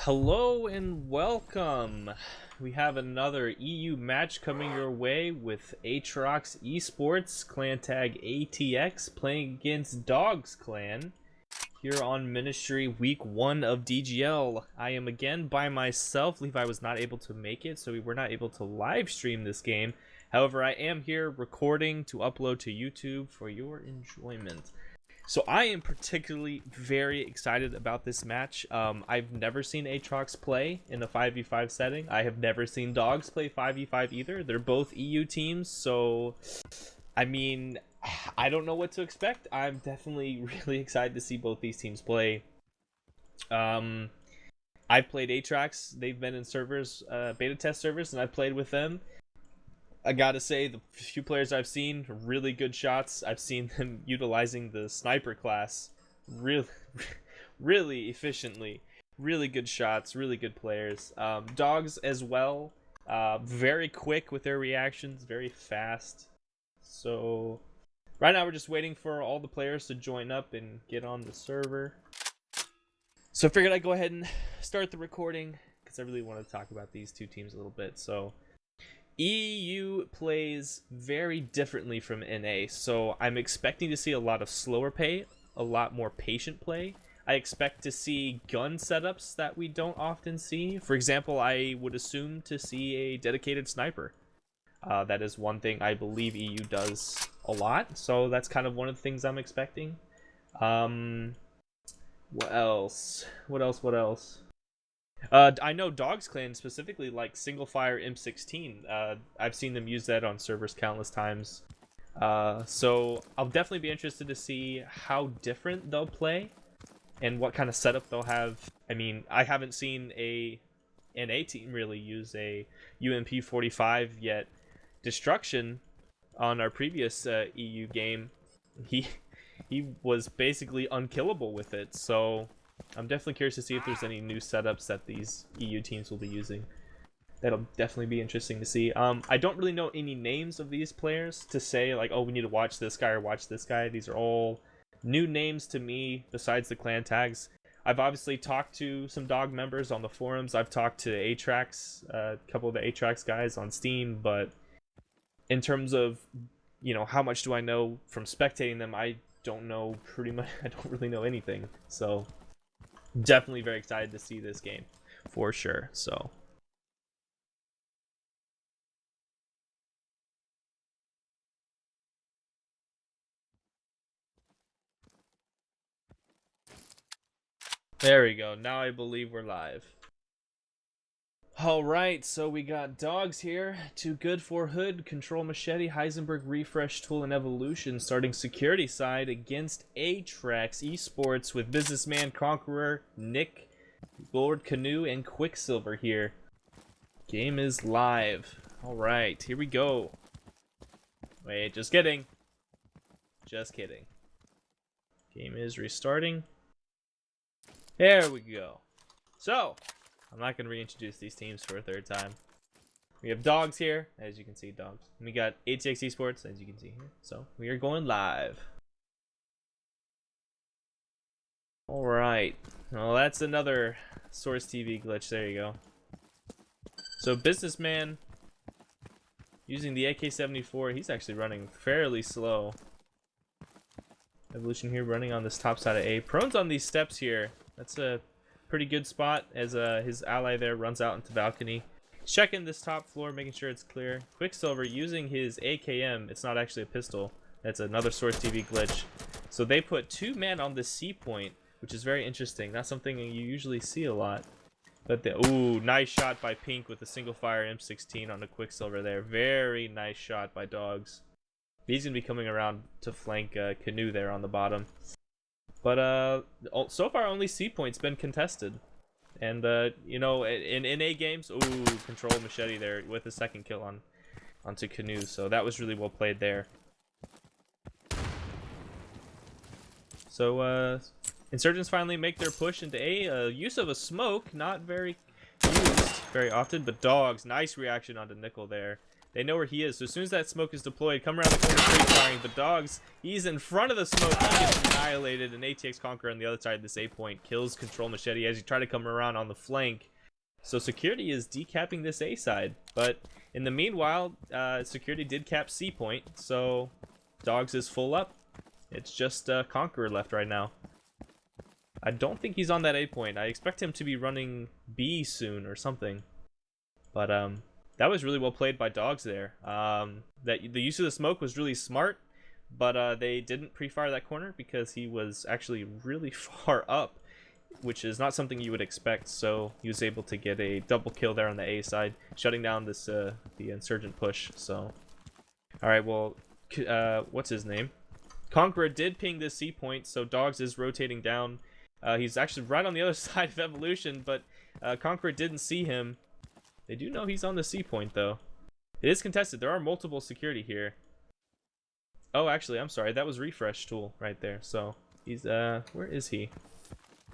Hello and welcome. We have another EU match coming your way with Atrax Esports Clan Tag ATX playing against Dogs Clan here on Ministry Week 1 of DGL. I am again by myself. Levi was not able to make it, so we were not able to live stream this game. However, I am here recording to upload to YouTube for your enjoyment. So I am particularly very excited about this match. I've never seen Atrax play in a 5v5 setting. I have never seen Dogs play 5v5 either. They're both EU teams, so I mean, I don't know what to expect. I'm definitely really excited to see both these teams play. I've played Atrax. They've been in servers, beta test servers, and I've played with them. I gotta say, the few players I've seen, really good shots. I've seen them utilizing the sniper class really efficiently. Really good shots, really good players. Dogs as well, very quick with their reactions, very fast. So right now we're just waiting for all the players to join up and get on the server. So I figured I'd go ahead and start the recording because I really want to talk about these two teams a little bit. So EU plays very differently from NA, so I'm expecting to see a lot of slower play, a lot more patient play. I expect to see gun setups that we don't often see. For example, I would assume to see a dedicated sniper. That is one thing I believe EU does a lot, so that's kind of one of the things I'm expecting. What else? What else? I know Dogs Clan specifically like single fire M16. I've seen them use that on servers countless times. So I'll definitely be interested to see how different they'll play and what kind of setup they'll have. I mean, I haven't seen a NA team really use a UMP 45 yet. Destruction on our previous EU game, he was basically unkillable with it. So I'm definitely curious to see if there's any new setups that these EU teams will be using. That'll definitely be interesting to see. I don't really know any names of these players to say, like, oh, we need to watch this guy or watch this guy. These are all new names to me besides the clan tags. I've obviously talked to some Dog members on the forums. I've talked to Atrax, a couple of the Atrax guys on Steam, but in terms of, you know, how much do I know from spectating them, I don't know pretty much. I don't really know anything. So definitely very excited to see this game for sure. So there we go. Now I believe we're live. All right, so we got Dogs here. Too good for Hood, Control Machete, Heisenberg, Refresh Tool, and Evolution starting security side against Atrax Esports with Businessman, Conqueror, Nick, Lord Canoe, and Quicksilver here. Game is live. All right, here we go. Wait, just kidding. Just kidding. Game is restarting. There we go. So, I'm not going to reintroduce these teams for a third time. We have Dogs here, as you can see, Dogs. And we got ATX Esports, as you can see here. So, we are going live. Alright. Well, that's another Source TV glitch. There you go. So, Businessman, using the AK-74, he's actually running fairly slow. Evolution here running on this top side of A. Prone's on these steps here. That's a pretty good spot as his ally there runs out into balcony. He's checking this top floor, making sure it's clear. Quicksilver using his AKM. It's not actually a pistol. That's another Source TV glitch. So they put two men on the C point, which is very interesting. Not something you usually see a lot. But ooh, nice shot by Pink with a single fire M16 on the Quicksilver there. Very nice shot by Dogs. He's gonna be coming around to flank Canoe there on the bottom. But so far only C point's been contested. And you know, in NA games, ooh, Control Machete there with a second kill onto Canoe. So that was really well played there. So Insurgents finally make their push into A. Use of a smoke, not very used very often, but Dogs, nice reaction onto Nickel there. They know where he is. So as soon as that smoke is deployed, come around the corner straight firing. But Dogs, he's in front of the smoke. He gets annihilated. And ATX Conqueror on the other side of this A point kills Control Machete as you try to come around on the flank. So Security is decapping this A side. But in the meanwhile, Security did cap C point. So Dogs is full up. It's just Conqueror left right now. I don't think he's on that A point. I expect him to be running B soon or something. But that was really well played by Dogs there. The use of the smoke was really smart, but they didn't pre-fire that corner because he was actually really far up, which is not something you would expect. So he was able to get a double kill there on the A side, shutting down this the insurgent push. So, all right, well, what's his name? Conqueror did ping this C point, so Dogs is rotating down. He's actually right on the other side of Evolution, but Conqueror didn't see him. They do know he's on the C point, though. It is contested. There are multiple security here. Oh, actually, I'm sorry. That was Refresh Tool right there. So, he's, where is he?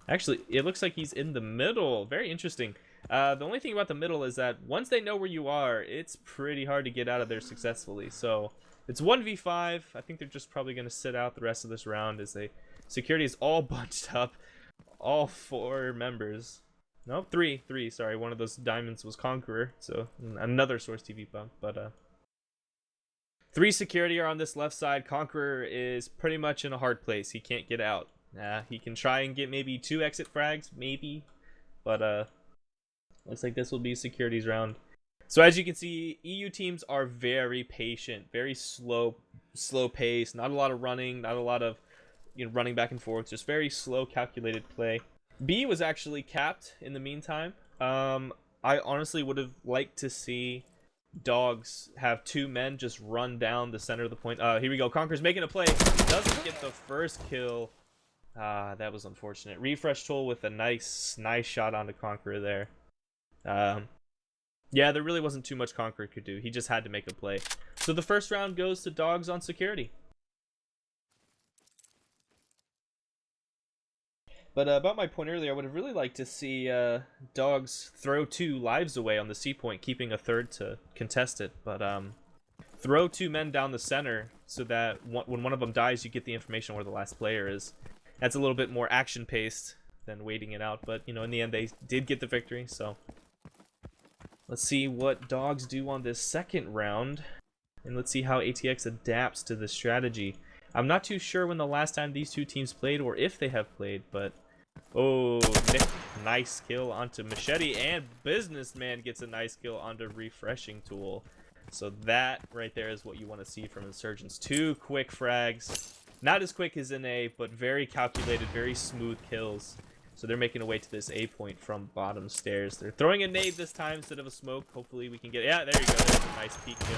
Actually, it looks like he's in the middle. Very interesting. The only thing about the middle is that once they know where you are, it's pretty hard to get out of there successfully. So, it's 1v5. I think they're just probably going to sit out the rest of this round as they... Security is all bunched up. All 4 members. No, three. Sorry, one of those diamonds was Conqueror, so another Source TV bump. But 3 security are on this left side. Conqueror is pretty much in a hard place. He can't get out. He can try and get maybe 2 exit frags, maybe. But looks like this will be security's round. So as you can see, EU teams are very patient, very slow pace. Not a lot of running, not a lot of running back and forth. Just very slow, calculated play. B was actually capped in the meantime. I honestly would have liked to see Dogs have 2 men just run down the center of the point. Here we go. Conqueror's making a play. Doesn't get the first kill. That was unfortunate. Refresh Tool with a nice shot onto Conqueror there. Yeah, there really wasn't too much Conqueror could do. He just had to make a play. So the first round goes to Dogs on security. But about my point earlier, I would have really liked to see Dogs throw 2 lives away on the C point, keeping a third to contest it. But throw 2 men down the center so that when one of them dies, you get the information where the last player is. That's a little bit more action-paced than waiting it out. But, in the end, they did get the victory. So let's see what Dogs do on this second round. And let's see how ATX adapts to the strategy. I'm not too sure when the last time these 2 teams played or if they have played, but... Oh, Nick, nice kill onto Machete, and Businessman gets a nice kill onto Refreshing Tool. So that right there is what you want to see from Insurgents. 2 quick frags. Not as quick as in A, but very calculated, very smooth kills. So they're making a way to this A point from bottom stairs. They're throwing a nade this time instead of a smoke. Hopefully we can get... Yeah, there you go. There's a nice peek kill.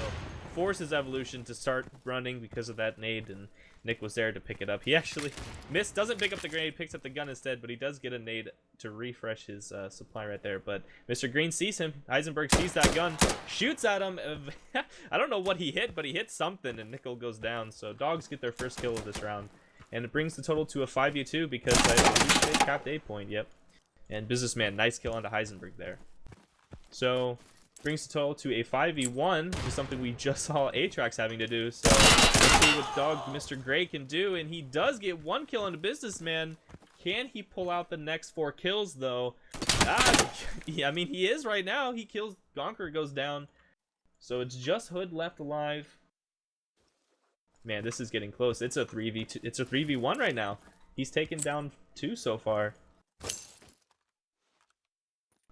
Forces Evolution to start running because of that nade, and Nick was there to pick it up. He actually missed, doesn't pick up the grenade, picks up the gun instead, but he does get a nade to refresh his supply right there. But Mr. Green sees him. Heisenberg sees that gun, shoots at him. I don't know what he hit, but he hit something, and Nickel goes down. So Dogs get their first kill of this round. And it brings the total to a 5v2 because I believe they capped A point, yep. And Businessman, nice kill onto Heisenberg there. So... brings the total to a 5v1, which is something we just saw Atrax having to do. So let's see what Dog Mr. Gray can do. And he does get 1 kill on the Businessman. Can he pull out the next 4 kills, though? Yeah, I mean, he is right now. He kills, Conqueror goes down. So it's just Hood left alive. Man, this is getting close. It's a 3v2. It's a 3v1 right now. He's taken down 2 so far.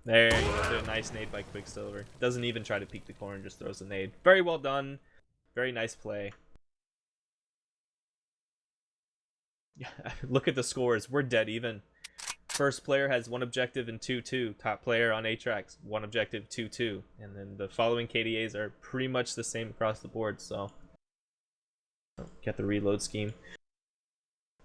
There you go. A nice nade by Quicksilver. Doesn't even try to peek the corner, just throws a nade. Very well done. Very nice play. Look at the scores. We're dead even. First player has 1 objective and 2-2. Top player on Atrax, 1 objective, 2-2. And then the following KDAs are pretty much the same across the board, so... Get the reload scheme.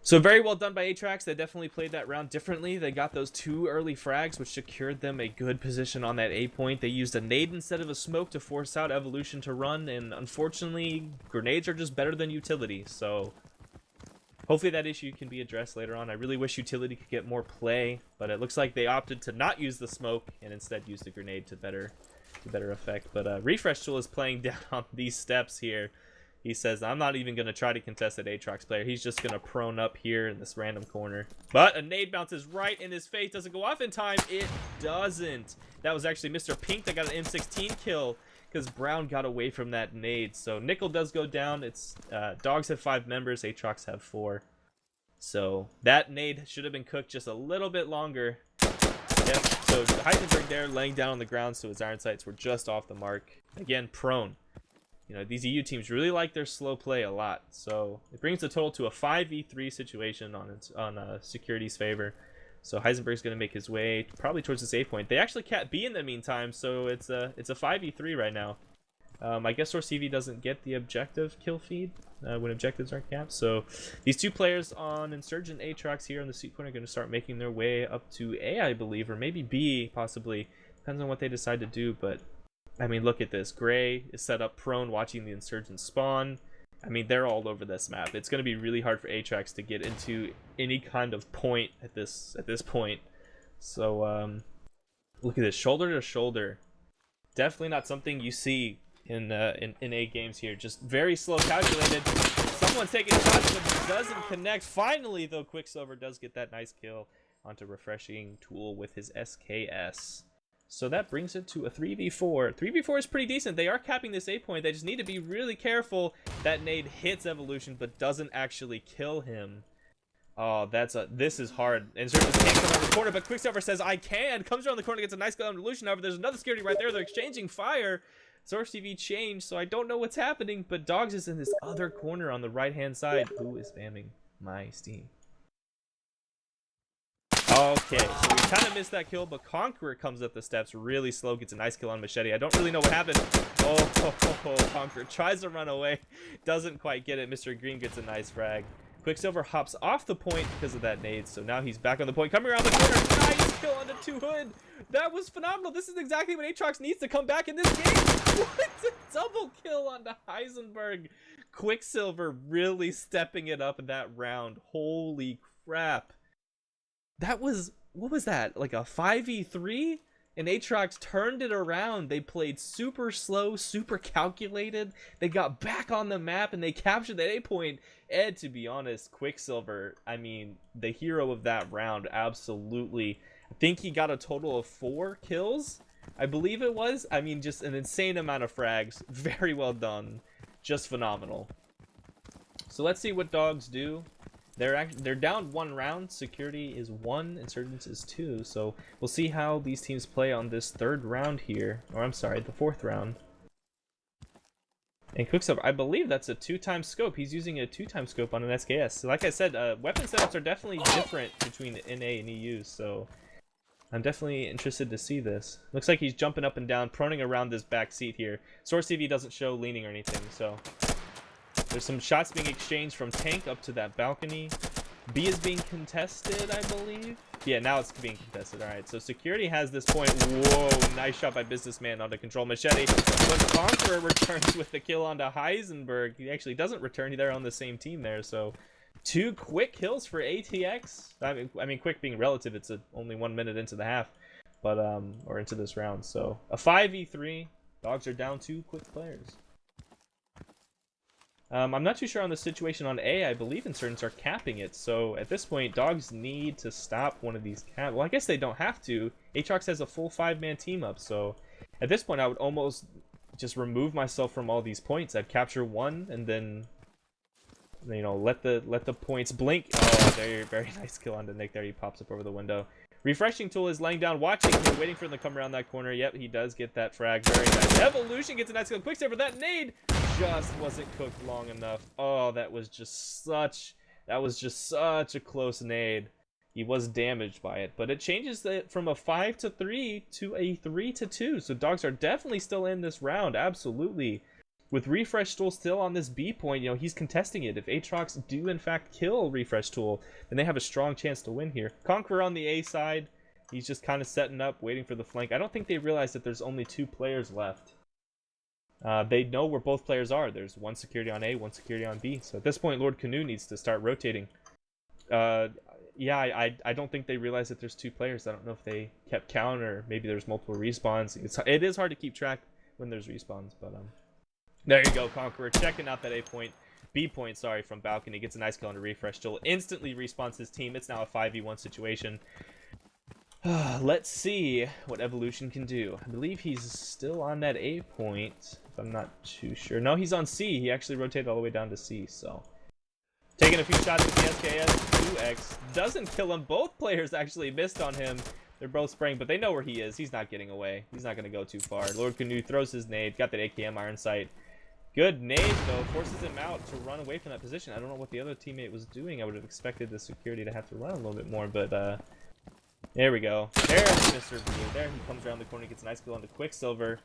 So very well done by Atrax. They definitely played that round differently. They got those 2 early frags, which secured them a good position on that A point. They used a nade instead of a smoke to force out Evolution to run, and unfortunately, grenades are just better than utility. So hopefully that issue can be addressed later on. I really wish utility could get more play, but it looks like they opted to not use the smoke and instead use the grenade to better to better effect. But Refresh Tool is playing down on these steps here. He says, I'm not even going to try to contest that Atrax player. He's just going to prone up here in this random corner. But a nade bounces right in his face. Doesn't go off in time. It doesn't. That was actually Mr. Pink that got an M16 kill because Brown got away from that nade. So Nickel does go down. It's Dogs have 5 members. Atrax have 4. So that nade should have been cooked just a little bit longer. Yep. So Heisenberg there laying down on the ground, so his iron sights were just off the mark. Again, prone. You know, these EU teams really like their slow play a lot. So it brings the total to a 5v3 situation on Security's favor. So Heisenberg's going to make his way probably towards this A point. They actually can't B in the meantime, so it's a 5v3 right now. I guess Source TV doesn't get the objective kill feed when objectives aren't capped. So these 2 players on Insurgent Atrax here on the seat point are going to start making their way up to A, I believe, or maybe B possibly. Depends on what they decide to do, but I mean, look at this. Gray is set up prone watching the Insurgents spawn. I mean, they're all over this map. It's going to be really hard for Atrax to get into any kind of point at this point. So look at this, shoulder to shoulder. Definitely not something you see in A games here. Just very slow calculated. Someone's taking shots but doesn't connect. Finally, though, Quicksilver does get that nice kill onto Refreshing Tool with his SKS. So that brings it to a 3v4. 3v4 is pretty decent. They are capping this A point. They just need to be really careful. That nade hits Evolution but doesn't actually kill him. Oh, this is hard. And Insurgents can't come around the corner, but Quicksilver says, I can. Comes around the corner, gets a nice kill on Evolution. However, there's another security right there. They're exchanging fire. Source TV changed, so I don't know what's happening, but Dogs is in this other corner on the right-hand side. Who is spamming my Steam? Okay, so we kind of missed that kill, but Conqueror comes up the steps really slow, gets a nice kill on Machete. I don't really know what happened. Oh, Conqueror tries to run away, doesn't quite get it. Mr. Green gets a nice frag. Quicksilver hops off the point because of that nade, so now he's back on the point, coming around the corner. Nice kill on the 2 hood. That was phenomenal. This is exactly what Atrax needs to come back in this game. What a double kill on the Heisenberg. Quicksilver really stepping it up in that round. Holy crap. That was, what was that? Like a 5v3? And Atrax turned it around. They played super slow, super calculated. They got back on the map and they captured that A point. And to be honest, Quicksilver, I mean, the hero of that round, absolutely. I think he got a total of 4 kills, I believe it was. I mean, just an insane amount of frags. Very well done. Just phenomenal. So let's see what Dogs do. They're down 1 round. Security is 1, Insurgents is 2. So we'll see how these teams play on this 3rd round here. Or I'm sorry, the 4th round. And Quicksilver, I believe that's a 2-time scope. He's using a 2-time scope on an SKS. So like I said, weapon setups are definitely different between NA and EU. So I'm definitely interested to see this. Looks like he's jumping up and down, proning around this back seat here. Source TV doesn't show leaning or anything, so there's some shots being exchanged from tank up to that balcony. B is being contested, I believe. Yeah, now it's being contested. All right, so Security has this point. Whoa, nice shot by Businessman onto Control Machete. But Conqueror returns with the kill onto Heisenberg. He actually doesn't return. They're on the same team there, so 2 quick kills for ATX. I mean, quick being relative. It's only 1 minute into the half, but or into this round. So a 5v3. Dogs are down 2 quick players. I'm not too sure on the situation on A. I believe Insurgents are capping it. So at this point, Dogs need to stop one of these cap. Well, I guess they don't have to. Atrax has a full 5-man team up. So at this point, I would almost just remove myself from all these points. I'd capture 1 and then, you know, let the points blink. Oh, very, very nice kill on the Nick there. He pops up over the window. Refreshing Tool is laying down, watching him, waiting for him to come around that corner. Yep, he does get that frag. Very nice. Evolution gets a nice kill. Quicksilver, that nade just wasn't cooked long enough. Oh, that was just such a close nade. He was damaged by it, but it changes it from a 5-3 to a 3-2. So Dogs are definitely still in this round. Absolutely. With Refresh Tool still on this B point, you know, he's contesting it. If Atrax do in fact kill Refresh Tool, then they have a strong chance to win here. Conqueror on the A side, he's just kind of setting up, waiting for the flank. I don't think they realize that there's only 2 players left. They know where both players are. There's 1 security on A, 1 security on B. So at this point, Lord Canoe needs to start rotating. yeah, I don't think they realized that there's two players. I don't know if they kept count or maybe there's multiple respawns. It is hard to keep track when there's respawns, but there you go, Conqueror checking out that B point, sorry, from balcony. Gets a nice kill on a refresh. Still instantly respawns his team. It's now a 5v1 situation. Let's see what Evolution can do. I believe he's still on that A point, if I'm not too sure. No, he's on C. He actually rotated all the way down to C, so. Taking a few shots with the SKS 2X. Doesn't kill him. Both players actually missed on him. They're both spraying, but they know where he is. He's not getting away. He's not going to go too far. Lord Canoe throws his nade. Got that AKM iron sight. Good nade, though. Forces him out to run away from that position. I don't know what the other teammate was doing. I would have expected the security to have to run a little bit more, but there we go. There's Mr. Blue. There he comes around the corner, gets a nice kill on the Quicksilver.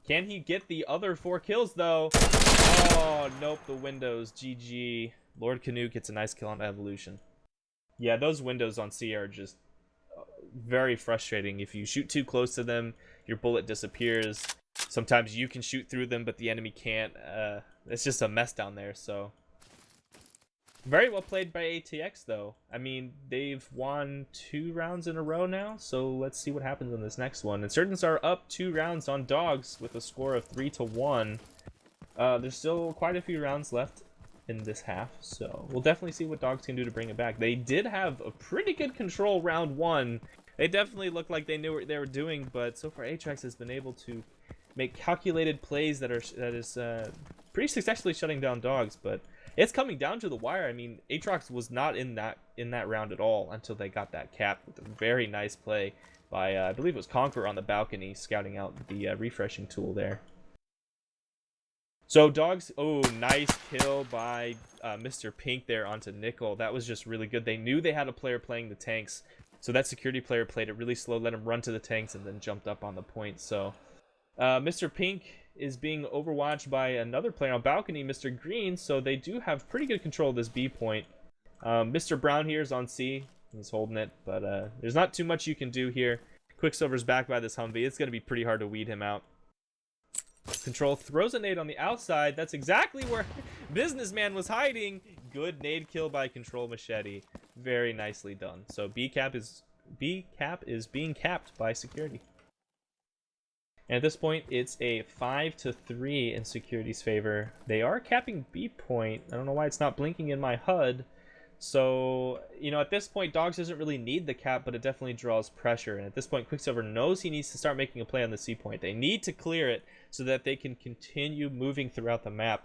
Can he get the other 4 kills, though? Oh, nope. The windows. GG. Lord Canoe gets a nice kill on Evolution. Yeah, those windows on C are just very frustrating. If you shoot too close to them, your bullet disappears. Sometimes you can shoot through them, but the enemy can't. It's just a mess down there, so. Very well played by ATX, though. I mean, they've won 2 rounds in a row now, so let's see what happens in this next one. Insurgents are up 2 rounds on Dogs with a score of 3-1. There's still quite a few rounds left in this half, so we'll definitely see what Dogs can do to bring it back. They did have a pretty good control round 1. They definitely looked like they knew what they were doing, but so far Atrax has been able to make calculated plays that is pretty successfully shutting down Dogs, but it's coming down to the wire. I mean, Atrax was not in that round at all until they got that cap with a very nice play by I believe it was Conqueror on the balcony, scouting out the refreshing tool there. So Dogs, oh, nice kill by Mr. Pink there onto Nickel. That was just really good. They knew they had a player playing the tanks, so that security player played it really slow, let him run to the tanks, and then jumped up on the point. So Mr. Pink is being overwatched by another player on balcony, Mr. Green, so they do have pretty good control of this B point. Mr. Brown here is on C. He's holding it, but there's not too much you can do here. Quicksilver's back by this Humvee. It's going to be pretty hard to weed him out. Control throws a nade on the outside. That's exactly where Businessman was hiding. Good nade kill by Control Machete. Very nicely done. So B cap is being capped by security. And at this point, it's a 5-3 in security's favor. They are capping B point. I don't know why it's not blinking in my HUD. So, you know, at this point, Dogs doesn't really need the cap, but it definitely draws pressure. And at this point, Quicksilver knows he needs to start making a play on the C point. They need to clear it so that they can continue moving throughout the map.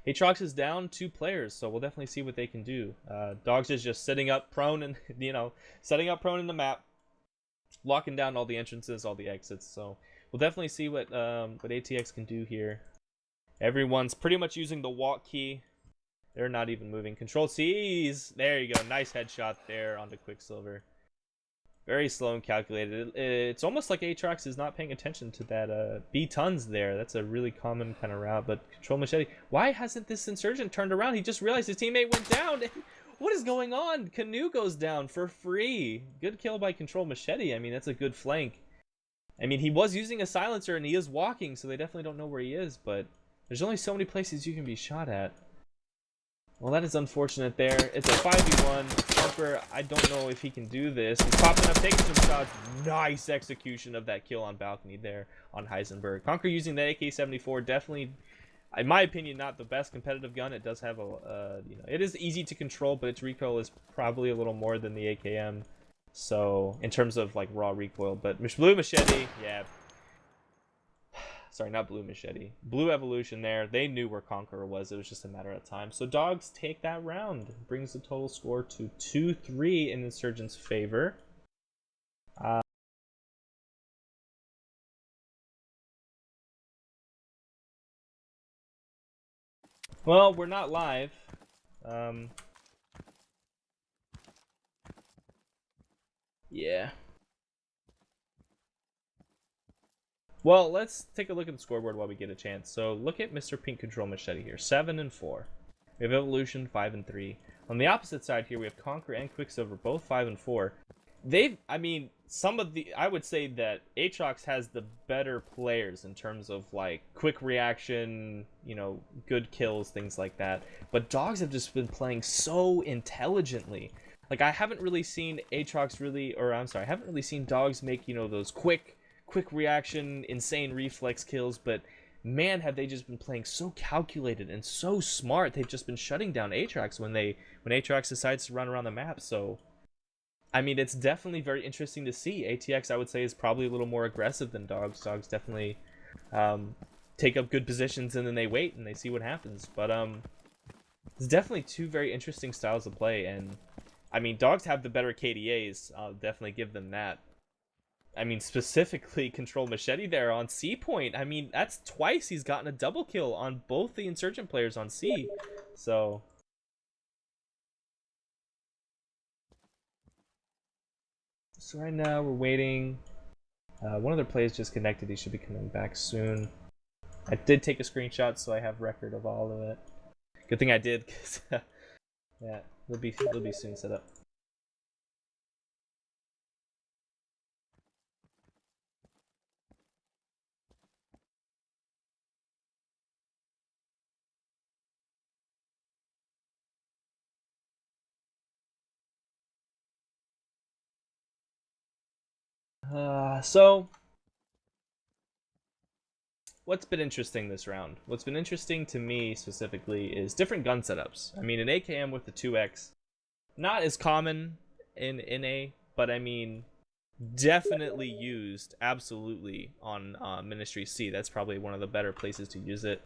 Atrax is down 2 players, so we'll definitely see what they can do. Dogs is just sitting up prone and, setting up prone in the map, locking down all the entrances, all the exits. So we'll definitely see what ATX can do here. Everyone's pretty much using the walk key. They're not even moving. Control C's. There you go. Nice headshot there onto Quicksilver. Very slow and calculated. It's almost like Atrax is not paying attention to that B tons there. That's a really common kind of route. But Control Machete. Why hasn't this Insurgent turned around? He just realized his teammate went down. What is going on? Canoe goes down for free. Good kill by Control Machete. I mean, that's a good flank. I mean, he was using a silencer and he is walking, so they definitely don't know where he is. But there's only so many places you can be shot at. Well, that is unfortunate there. It's a 5v1. Harper, I don't know if he can do this. He's popping up, taking some shots. Nice execution of that kill on balcony there on Heisenberg. Conquer using the AK-74, definitely, in my opinion, not the best competitive gun. It does have a, it is easy to control, but its recoil is probably a little more than the AKM. So, in terms of, like, raw recoil. But Blue Machete, yeah. Sorry, not Blue Machete. Blue Evolution there. They knew where Conqueror was. It was just a matter of time. So Dogs take that round. Brings the total score to 2-3 in Insurgent's favor. Well, we're not live. Yeah. Well, let's take a look at the scoreboard while we get a chance. So look at Mr. Pink Control Machete here, 7-4. We have Evolution 5-3. On the opposite side here, we have Conquer and Quicksilver, both 5-4. I would say that Atrax has the better players in terms of like quick reaction, good kills, things like that. But Dogs have just been playing so intelligently. Like, I haven't really seen Atrax really, or I'm sorry, I haven't really seen dogs make, you know, those quick reaction, insane reflex kills, but man, have they just been playing so calculated and so smart. They've just been shutting down Atrax when Atrax decides to run around the map. So, I mean, it's definitely very interesting to see. ATX, I would say, is probably a little more aggressive than dogs. Dogs definitely take up good positions and then they wait and they see what happens. But it's definitely two very interesting styles of play, and I mean, dogs have the better KDAs. I'll definitely give them that. I mean, specifically Control Machete there on C point. I mean, that's twice he's gotten a double kill on both the Insurgent players on C. So right now we're waiting. One of their players just connected. He should be coming back soon. I did take a screenshot, so I have record of all of it. Good thing I did, because yeah, they'll be soon set up. So what's been interesting this round? What's been interesting to me specifically is different gun setups. I mean, an AKM with the 2x, not as common in A, but I mean, definitely used absolutely on Ministry C. That's probably one of the better places to use it.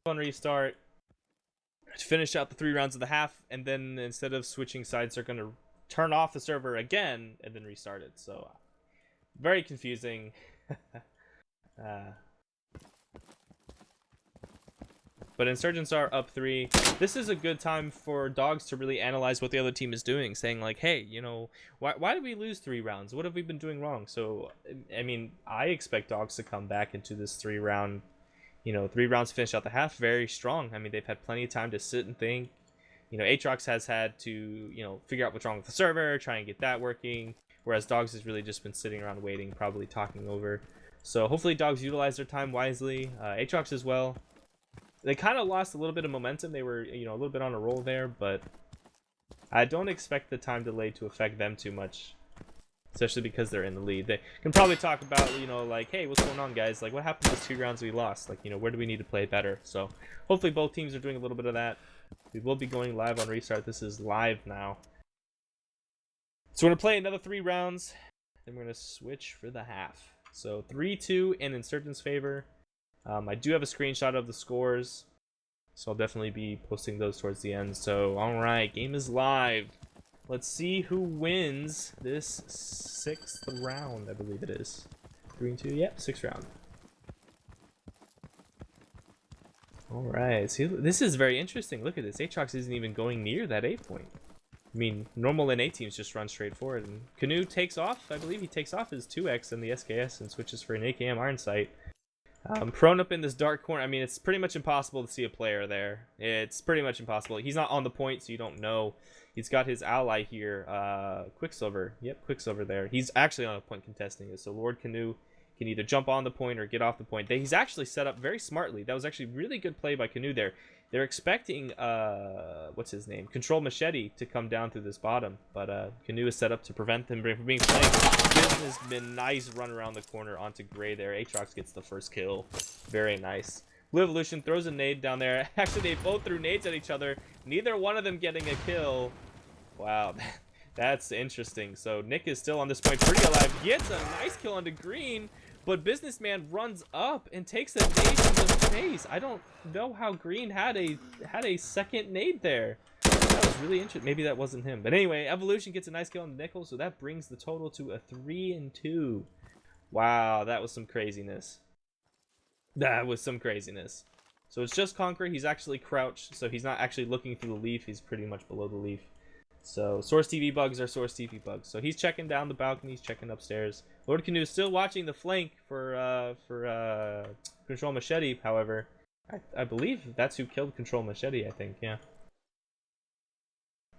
On restart, to finish out the 3 rounds of the half, and then instead of switching sides, they're going to turn off the server again and then restart it. So very confusing. But Insurgents are up 3. This is a good time for dogs to really analyze what the other team is doing, saying like, hey, you know, why did we lose 3 rounds? What have we been doing wrong? So, I mean, I expect dogs to come back into this 3 round, you know, 3 rounds finish out the half very strong. I mean, they've had plenty of time to sit and think. You know, Atrax has had to, you know, figure out what's wrong with the server, try and get that working, whereas dogs has really just been sitting around waiting, probably talking over. So hopefully dogs utilize their time wisely. Atrax as well. They kind of lost a little bit of momentum. They were, you know, a little bit on a roll there, but I don't expect the time delay to affect them too much, especially because they're in the lead. They can probably talk about, you know, like, hey, what's going on, guys? Like, what happened to those 2 rounds we lost? Like, you know, where do we need to play better? So hopefully both teams are doing a little bit of that. We will be going live on restart. This is live now. So we're going to play another 3 rounds, then we're going to switch for the half. So 3-2 in Insurgent's favor. I do have a screenshot of the scores, so I'll definitely be posting those towards the end. So, alright, game is live. Let's see who wins this 6th round, I believe it is. 3-2, yep, 6th round. Alright, see, this is very interesting. Look at this, Atrax isn't even going near that A point. I mean, normal NA teams just run straight forward, and Canoe takes off. I believe he takes off his 2x and the SKS and switches for an AKM Iron Sight. Prone up in this dark corner. I mean, it's pretty much impossible to see a player there. It's pretty much impossible. He's not on the point, so you don't know. He's got his ally here, Quicksilver. Yep, Quicksilver there. He's actually on a point contesting it, so Lord Canoe can either jump on the point or get off the point. He's actually set up very smartly. That was actually really good play by Canoe there. They're expecting, what's his name? Control Machete to come down through this bottom, but Canoe is set up to prevent them from being played. This has been nice run around the corner onto Gray there. Atrax gets the first kill. Very nice. Blue Evolution throws a nade down there. Actually, they both threw nades at each other. Neither one of them getting a kill. Wow, that's interesting. So Nick is still on this point pretty alive. Gets a nice kill onto Green. But Businessman runs up and takes a nade to the face. I don't know how Green had a second nade there. That was really interesting. Maybe that wasn't him. But anyway, Evolution gets a nice kill on Nickel, so that brings the total to a 3-2. Wow, that was some craziness. That was some craziness. So it's just Conqueror. He's actually crouched, so he's not actually looking through the leaf. He's pretty much below the leaf. So Source TV bugs are Source TV bugs. So he's checking down the balcony, he's checking upstairs. Lord Canoe is still watching the flank for Control Machete. However, I believe that's who killed Control Machete. I think, yeah.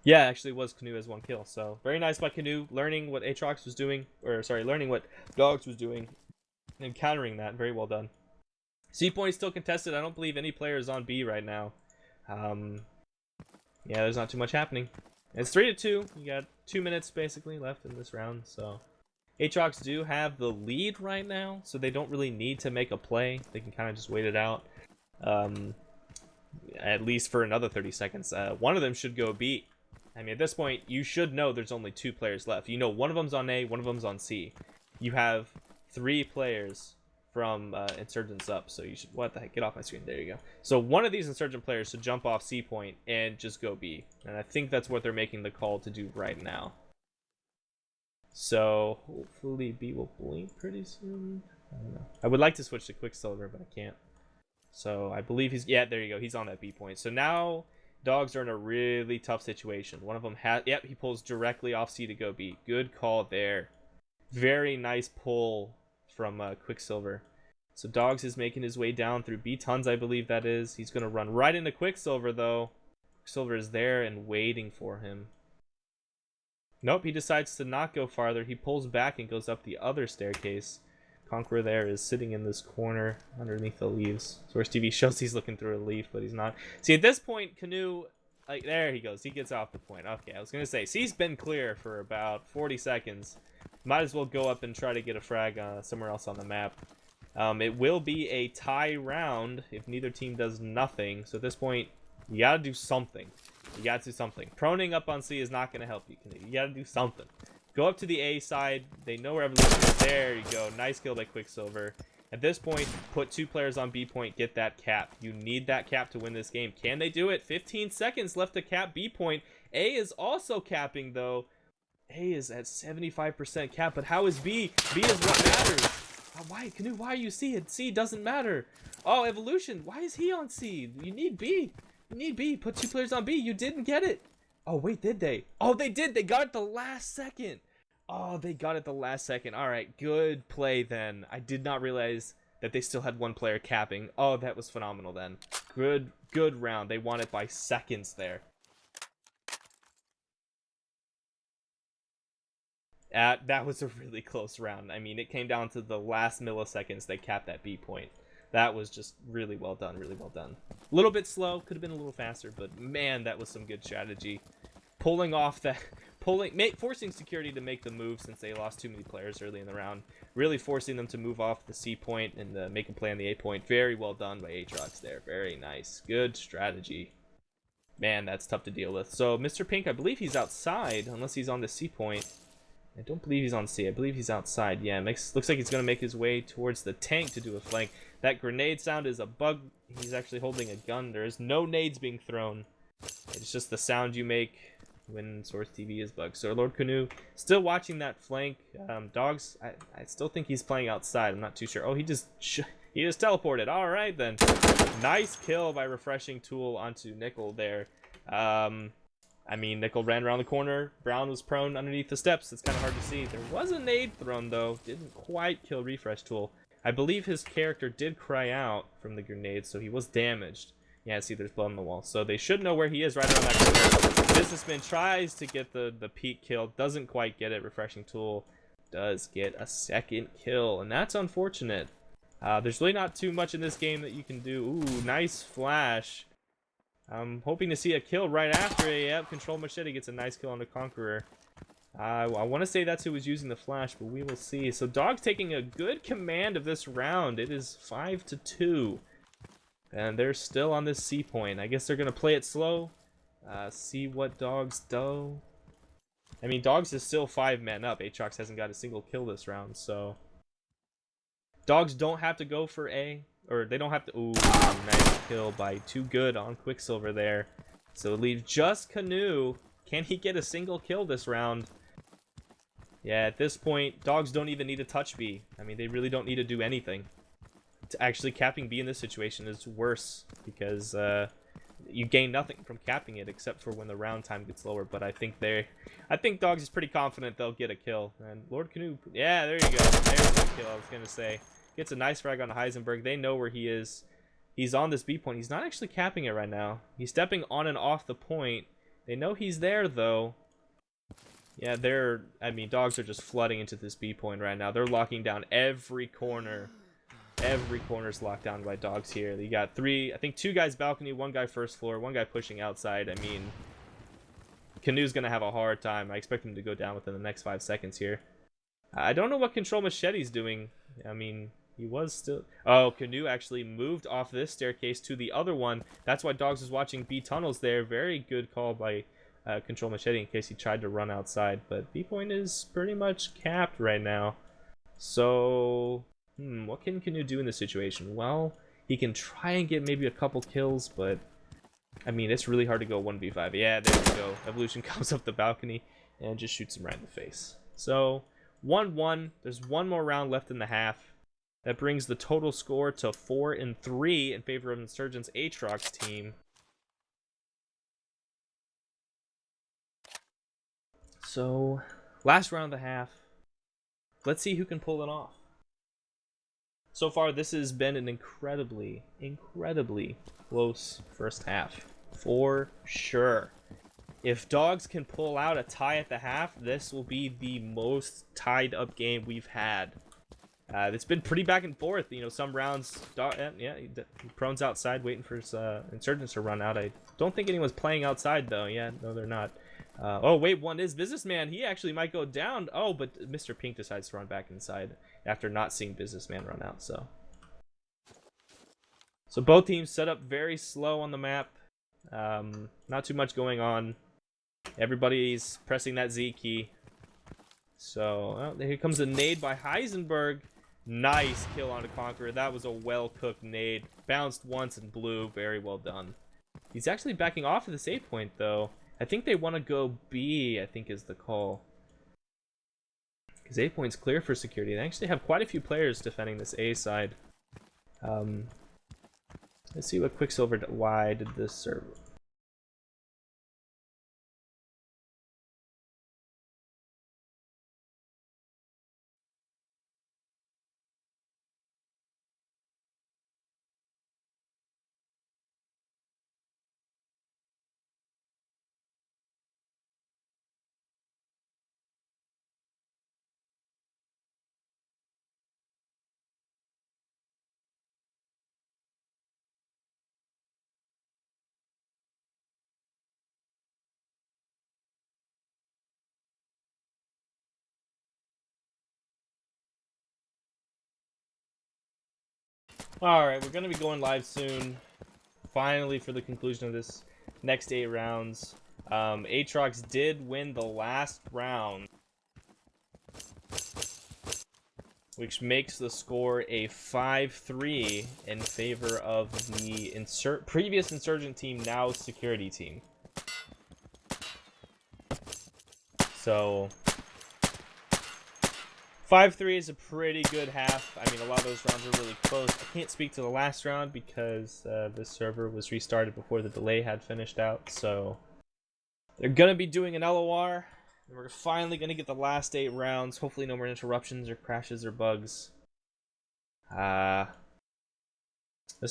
Yeah, actually, it was Canoe as 1 kill. So very nice by Canoe, learning what Atrax was doing, or sorry, learning what Dogs was doing, and countering that. Very well done. C point is still contested. I don't believe any player is on B right now. Yeah, there's not too much happening. It's 3-2. You got 2 minutes basically left in this round, so Atrax do have the lead right now, so they don't really need to make a play. They can kind of just wait it out, at least for another 30 seconds. One of them should go B. I mean, at this point, you should know there's only 2 players left. You know one of them's on A, one of them's on C. You have 3 players from Insurgents up, so you should... What the heck? Get off my screen. There you go. So one of these Insurgent players should jump off C point and just go B. And I think that's what they're making the call to do right now. So hopefully B will blink pretty soon. I don't know. I would like to switch to Quicksilver, but I can't. So I believe he's... Yeah, there you go. He's on that B point. So now Dogs are in a really tough situation. One of them has... Yep, he pulls directly off C to go B. Good call there. Very nice pull from Quicksilver. So Dogs is making his way down through B tons, I believe that is. He's going to run right into Quicksilver, though. Quicksilver is there and waiting for him. Nope, he decides to not go farther. He pulls back and goes up the other staircase. Conqueror there is sitting in this corner underneath the leaves. Source TV shows he's looking through a leaf, but he's not. See, at this point, Canoe... Like, there he goes. He gets off the point. Okay, I was going to say, C's been clear for about 40 seconds. Might as well go up and try to get a frag somewhere else on the map. It will be a tie round if neither team does nothing. So at this point, you got to do something. You got to do something. Proning up on C is not going to help you. You got to do something. Go up to the A side. They know where Evolution is. There you go. Nice kill by Quicksilver. At this point, put 2 players on B point. Get that cap. You need that cap to win this game. Can they do it? 15 seconds left to cap B point. A is also capping, though. A is at 75% cap, but how is B? B is what matters. Why, Canoe, why are you C? C doesn't matter. Oh, Evolution, why is he on C? You need B. You need B. Put 2 players on B. You didn't get it. Oh, wait, did they? Oh, they did. They got it the last second. Oh, they got it the last second. All right, good play then. I did not realize that they still had 1 player capping. Oh, that was phenomenal then. Good round. They won it by seconds there. That was a really close round. I mean, it came down to the last milliseconds they capped that B point. That was just really well done, really well done. A little bit slow, could have been a little faster, but man, that was some good strategy. Pulling off that, forcing security to make the move since they lost too many players early in the round. Really forcing them to move off the C point and make a play on the A point. Very well done by Atrax there. Very nice. Good strategy. Man, that's tough to deal with. So Mr. Pink, I believe he's outside, unless he's on the C point. I don't believe he's on C. I believe he's outside. Yeah, looks like he's going to make his way towards the tank to do a flank. That grenade sound is a bug. He's actually holding a gun. There's no nades being thrown. It's just the sound you make when Source TV is bugged. So Lord Canoe still watching that flank. Dogs, I still think he's playing outside. I'm not too sure. Oh, he just teleported. All right, then. Nice kill by Refreshing Tool onto Nickel there. I mean, Nickel ran around the corner. Brown was prone underneath the steps. It's kind of hard to see. There was a nade thrown, though. Didn't quite kill Refresh Tool. I believe his character did cry out from the grenade, so he was damaged. Yeah, see, there's blood on the wall. So they should know where he is right around that corner. Businessman tries to get the peak kill. Doesn't quite get it. Refreshing Tool does get a second kill, and that's unfortunate. There's really not too much in this game that you can do. Ooh, nice flash. I'm hoping to see a kill right after it. Yep, Control Machete gets a nice kill on the Conqueror. I want to say that's who was using the flash, but we will see. So Dog's taking a good command of this round. It is 5-2. And they're still on this C point. I guess they're going to play it slow. See what Dogs do. I mean, Dogs is still 5 men up. Atrax hasn't got a single kill this round, so... Dogs don't have to go for A. Or they don't have to... Ooh, nice kill by Too Good on Quicksilver there. So it leaves just Canoe. Can he get a single kill this round? Yeah, at this point, Dogs don't even need to touch B. I mean, they really don't need to do anything. Actually, capping B in this situation is worse because you gain nothing from capping it except for when the round time gets lower. But I think Dogs is pretty confident they'll get a kill. And Lord Canoe, yeah, there you go. There's the kill. I was gonna say. Gets a nice frag on Heisenberg. They know where he is. He's on this B point. He's not actually capping it right now. He's stepping on and off the point. They know he's there, though. Yeah, I mean, Dogs are just flooding into this B point right now. They're locking down every corner. Every corner's locked down by dogs here. You got three, I think 2 guys balcony, 1 guy first floor, 1 guy pushing outside. I mean, Canoe's gonna have a hard time. I expect him to go down within the next 5 seconds here. I don't know what Control Machete's doing. I mean, he was still... Oh, Canoe actually moved off this staircase to the other one. That's why Dogs was watching B tunnels there. Very good call by Control Machete in case he tried to run outside. But B-point is pretty much capped right now. So, what can Canoe do in this situation? Well, he can try and get maybe a couple kills, but... I mean, it's really hard to go 1v5. Yeah, there we go. Evolution comes up the balcony and just shoots him right in the face. So, 1-1. There's 1 more round left in the half. That brings the total score to 4-3 in favor of Insurgents Atrax team. So, last round of the half. Let's see who can pull it off. So far, this has been an incredibly close first half. For sure. If Dogs can pull out a tie at the half, this will be the most tied up game we've had. It's been pretty back and forth. You know, some rounds, Prone's outside waiting for his Insurgents to run out. I don't think anyone's playing outside, though. Yeah, no, they're not. Oh, wait, one is Businessman. He actually might go down. Oh, but Mr. Pink decides to run back inside after not seeing Businessman run out, so both teams set up very slow on the map. Not too much going on. Everybody's pressing that Z key. So, here comes a nade by Heisenberg. Nice kill on a Conqueror. That was a well-cooked nade. Bounced once and blew. Very well done. He's actually backing off of this A point, though. I think they want to go B, I think is the call. Because A point's clear for security. They actually have quite a few players defending this A side. Let's see what Quicksilver did. Why did this serve? Alright, we're going to be going live soon. Finally, for the conclusion of this next 8 rounds. Atrax did win the last round, which makes the score a 5-3 in favor of the previous Insurgent team, now Security team. So 5-3 is a pretty good half. I mean, a lot of those rounds were really close. I can't speak to the last round because this server was restarted before the delay had finished out. So they're going to be doing an LOR. We're finally going to get the last 8 rounds. Hopefully no more interruptions or crashes or bugs. This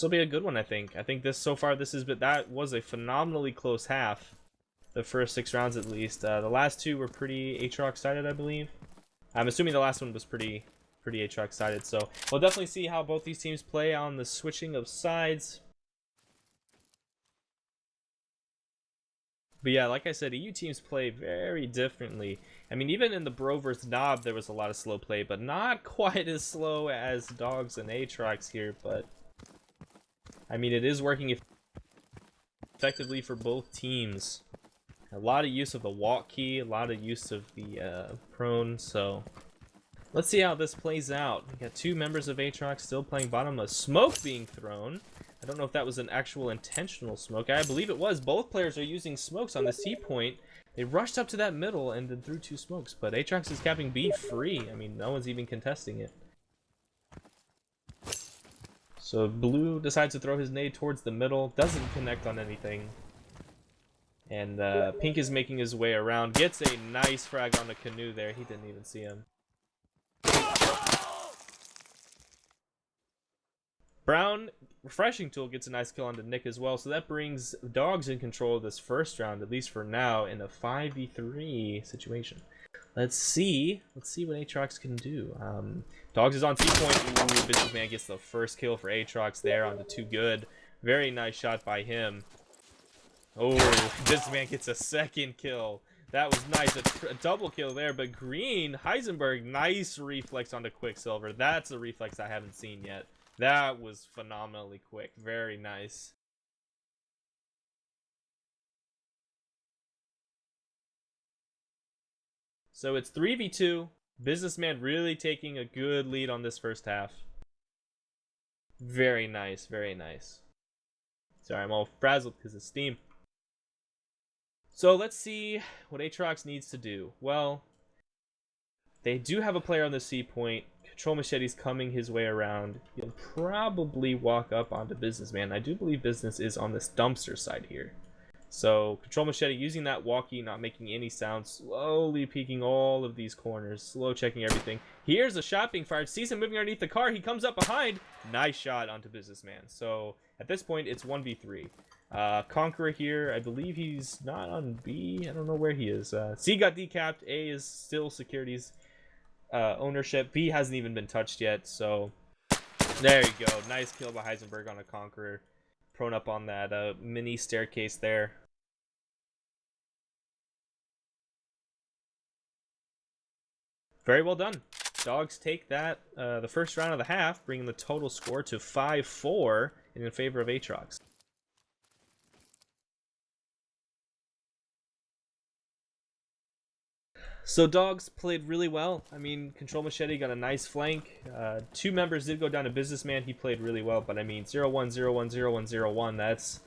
will be a good one, I think. I think this so far, that was a phenomenally close half. The first 6 rounds, at least. The last 2 were pretty Atrax-sided, I believe. I'm assuming the last one was pretty Atrax-sided. So we'll definitely see how both these teams play on the switching of sides. But yeah, like I said, EU teams play very differently. I mean, even in the Bro vs. Knob, there was a lot of slow play, but not quite as slow as Dogs and Atrax here. But I mean, it is working effectively for both teams. A lot of use of the walk key, a lot of use of the prone, so let's see how this plays out. We got 2 members of Atrax still playing bottom, a smoke being thrown. I don't know if that was an actual intentional smoke. I believe it was. Both players are using smokes on the C point. They rushed up to that middle and then threw 2 smokes, but Atrax is capping B free. I mean, no one's even contesting it. So Blue decides to throw his nade towards the middle, doesn't connect on anything. And Pink is making his way around, gets a nice frag on the Canoe there. He didn't even see him. Brown, Refreshing Tool, gets a nice kill on the Nick as well. So that brings Dogs in control of this first round, at least for now, in a 5v3 situation. Let's see what Atrax can do. Dogs is on C point. Ooh, Businessman gets the first kill for Atrax there on the Too Good. Very nice shot by him. Oh, Businessman gets a second kill. That was nice. A double kill there. But Green, Heisenberg, nice reflex onto Quicksilver. That's a reflex I haven't seen yet. That was phenomenally quick. Very nice. So it's 3v2. Businessman really taking a good lead on this first half. Very nice, very nice. Sorry, I'm all frazzled because of Steam. So let's see what Atrax needs to do. Well, they do have a player on the C point. Control Machete's coming his way around. He'll probably walk up onto Businessman. I do believe Business is on this dumpster side here. So Control Machete using that walkie, not making any sound, slowly peeking all of these corners, slow checking everything. Here's a shot being fired, sees him moving underneath the car, he comes up behind, nice shot onto Businessman. So at this point it's 1v3. Conqueror here, I believe he's not on B, I don't know where he is. C got decapped, A is still security's ownership, B hasn't even been touched yet, so there you go, nice kill by Heisenberg on a Conqueror. Prone up on that mini staircase there. Very well done. Dogs take that, the first round of the half, bringing the total score to 5-4 in favor of Atrax. So Dogs played really well. I mean, Control Machete got a nice flank. Two members did go down to Businessman. He played really well, but I mean, 0-1, 0-1, 0-1, 0-1, that's,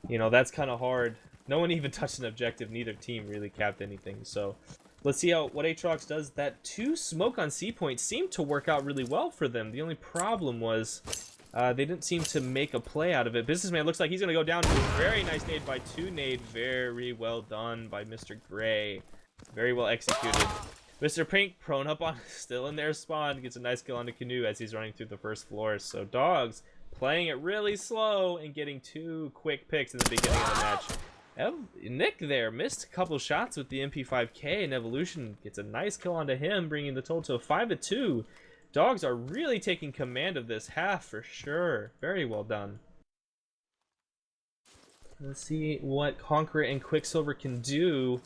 you know, that's kind of hard. No one even touched an objective. Neither team really capped anything. So let's see what Atrax does. That 2 smoke on C point seemed to work out really well for them. The only problem was they didn't seem to make a play out of it. Businessman looks like he's going to go down. Very nice nade by 2 nade. Very well done by Mr. Gray. Very well executed. Mr. Pink, prone up on, still in their spawn, gets a nice kill on the Canoe as he's running through the first floor. So Dogs playing it really slow and getting 2 quick picks in the beginning of the match. Nick there missed a couple shots with the MP5K, and Evolution gets a nice kill onto him, bringing the total to 5-2. Dogs are really taking command of this half for sure. Very well done. Let's see what Conqueror and Quicksilver can do.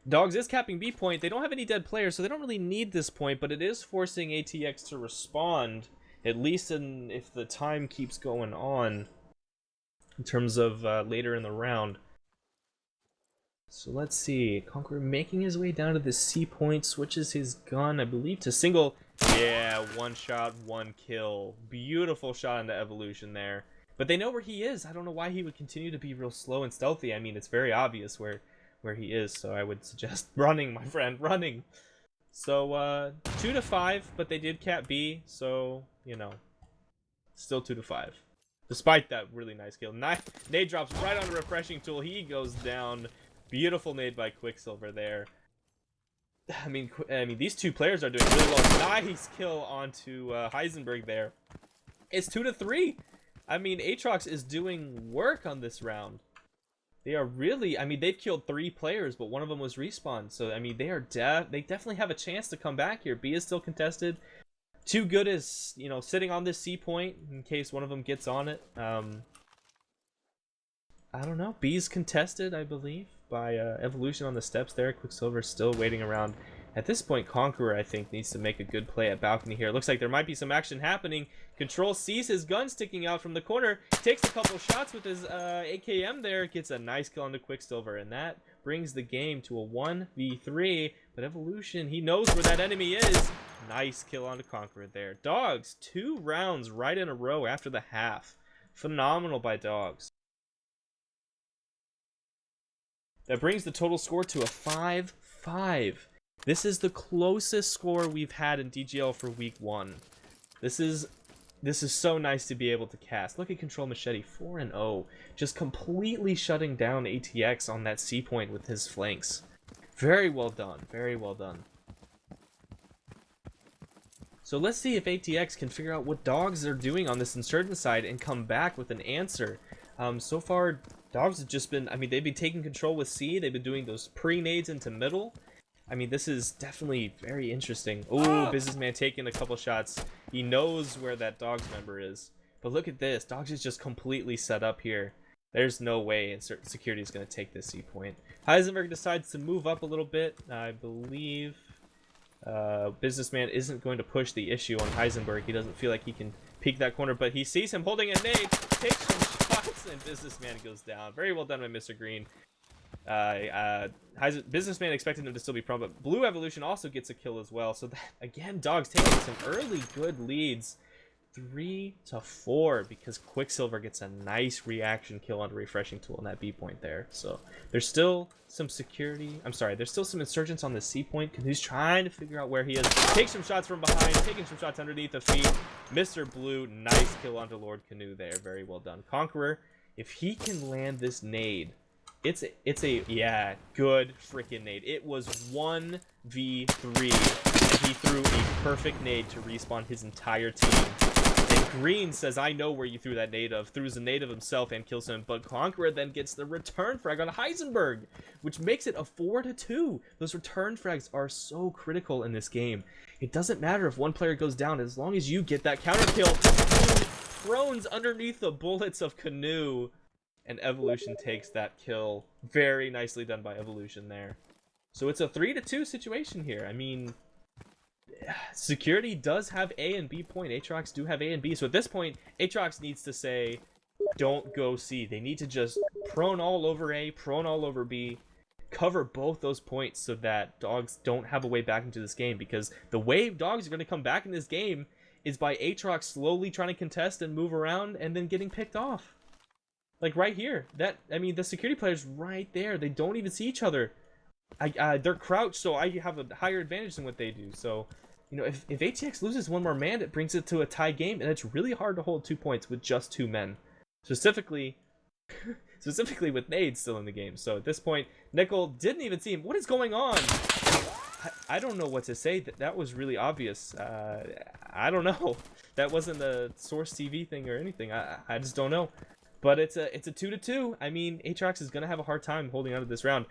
Dogs is capping B point. They don't have any dead players, so they don't really need this point, but it is forcing ATX to respond, at least if the time keeps going on, in terms of later in the round. So let's see. Conqueror making his way down to the C point, switches his gun, I believe, to single. Yeah, 1 shot, 1 kill. Beautiful shot into Evolution there. But they know where he is. I don't know why he would continue to be real slow and stealthy. I mean, it's very obvious where he is, so I would suggest running, my friend, running. So 2-5, but they did cap B, so you know, still 2-5 despite that really nice kill. Nade drops right on the refreshing tool. He goes down. Beautiful nade by Quicksilver there. I mean these 2 players are doing really well. Nice kill onto Heisenberg there. It's 2-3. I mean, Atrax is doing work on this round. They are really, I mean, they've killed 3 players, but one of them was respawned. So, I mean, they definitely have a chance to come back here. B is still contested. Too Good is, you know, sitting on this C point in case one of them gets on it. I don't know. B's contested, I believe, by Evolution on the steps there. Quicksilver still waiting around. At this point, Conqueror, I think, needs to make a good play at balcony here. It looks like there might be some action happening. Control sees his gun sticking out from the corner, takes a couple shots with his AKM there, gets a nice kill onto Quicksilver, and that brings the game to a 1v3. But Evolution, he knows where that enemy is. Nice kill onto Conqueror there. Dogs, 2 rounds right in a row after the half. Phenomenal by Dogs. That brings the total score to a 5-5. This is the closest score we've had in DGL for week 1. This is so nice to be able to cast. Look at Control Machete, 4-0, just completely shutting down ATX on that C point with his flanks. Very well done, very well done. So let's see if ATX can figure out what Dogs are doing on this Insurgent side and come back with an answer. So far, Dogs have just been, I mean, they've been taking control with C. They've been doing those pre-nades into middle. I mean, this is definitely very interesting. Ooh, Businessman taking a couple shots. He knows where that Dogs member is. But look at this. Dogs is just completely set up here. There's no way security is going to take this C point. Heisenberg decides to move up a little bit. I believe Businessman isn't going to push the issue on Heisenberg. He doesn't feel like he can peek that corner, but he sees him holding a nade, takes some shots, and Businessman goes down. Very well done by Mr. Green. Businessman expected him to still be prone, but Blue Evolution also gets a kill as well. So that, again, Dogs taking some early good leads. 3-4 because Quicksilver gets a nice reaction kill on a refreshing tool on that B point there. So there's still some security. I'm sorry, there's still some insurgents on the C point. Canoe's trying to figure out where he is. Takes some shots from behind, taking some shots underneath the feet. Mr. Blue, nice kill onto Lord Canoe there. Very well done. Conqueror, if he can land this nade, it's a yeah, good freaking nade. It was 1v3 and he threw a perfect nade to respawn his entire team. And Green says, I know where you threw that nade of. Throws a nade of himself and kills him, but Conqueror then gets the return frag on Heisenberg, which makes it a 4-2. Those return frags are so critical in this game. It doesn't matter if one player goes down, as long as you get that counter kill. Thrones underneath the bullets of Canoe. And Evolution takes that kill. Very nicely done by Evolution there. So it's a 3-2 situation here. I mean, security does have A and B point. Atrax do have A and B. So at this point, Atrax needs to say, don't go C. They need to just prone all over A, prone all over B, cover both those points so that Dogs don't have a way back into this game. Because the way Dogs are going to come back in this game is by Atrax slowly trying to contest and move around and then getting picked off. Like right here, I mean, the security player's right there. They don't even see each other. They're crouched, so I have a higher advantage than what they do. So, you know, if ATX loses one more man, it brings it to a tie game, and it's really hard to hold 2 points with just 2 men. Specifically with Nade still in the game. So at this point, Nickel didn't even see him. What is going on? I don't know what to say. That was really obvious. I don't know. That wasn't a Source TV thing or anything. I just don't know. But it's a 2-2. I mean, Atrax is gonna have a hard time holding on to this round,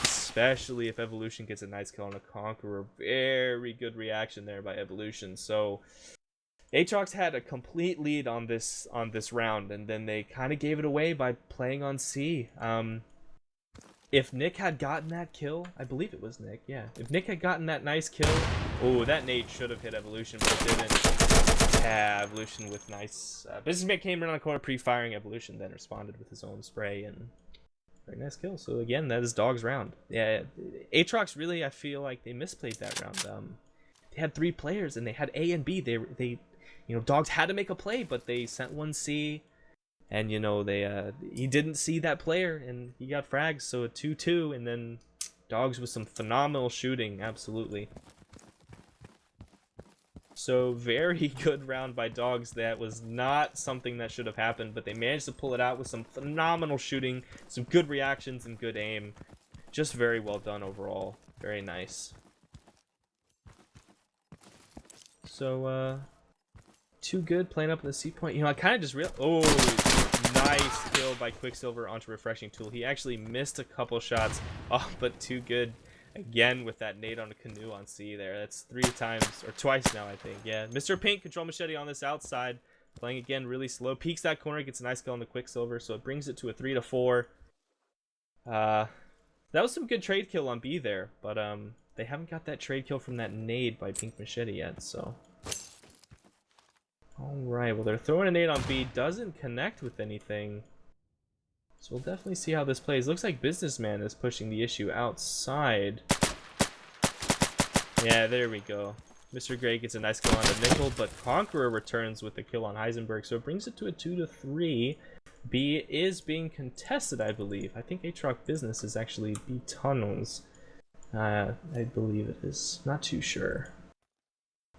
especially if Evolution gets a nice kill on a Conqueror. Very good reaction there by Evolution. So Atrax had a complete lead on this round, and then they kind of gave it away by playing on C. If Nick had gotten that kill, I believe it was Nick. Yeah, if Nick had gotten that nice kill, oh, that nade should have hit Evolution, but it didn't. Yeah, Evolution with nice. Businessman came around the corner pre-firing. Evolution then responded with his own spray and very nice kill. So again, that is Dog's round. Yeah, Atrax really, I feel like they misplayed that round. They had 3 players and they had A and B. They you know, Dogs had to make a play, but they sent one C, and you know he didn't see that player and he got frags. So a 2-2, and then Dogs with some phenomenal shooting, absolutely. So very good round by Dogs. That was not something that should have happened, but they managed to pull it out with some phenomenal shooting, some good reactions, and good aim. Just very well done overall. Very nice. So, too good playing up in the C point. You know, I kind of just realized... Oh, nice kill by Quicksilver onto Refreshing Tool. He actually missed a couple shots. Oh, but too good. Again with that nade on a Canoe on C there. That's 3 times, or twice now, I think. Yeah, Mr. Pink, Control Machete on this outside. Playing again really slow. Peeks that corner, gets a nice kill on the Quicksilver, so it brings it to a 3-4. That was some good trade kill on B there, but they haven't got that trade kill from that nade by Pink Machete yet, so... Alright, well, they're throwing a nade on B. Doesn't connect with anything. So we'll definitely see how this plays. Looks like Businessman is pushing the issue outside. Yeah, there we go. Mr. Gray gets a nice kill on the Nickel, but Conqueror returns with the kill on Heisenberg, so it brings it to a 2-3. B is being contested, I believe. I think Atrax Business is actually B Tunnels. I believe it is. Not too sure.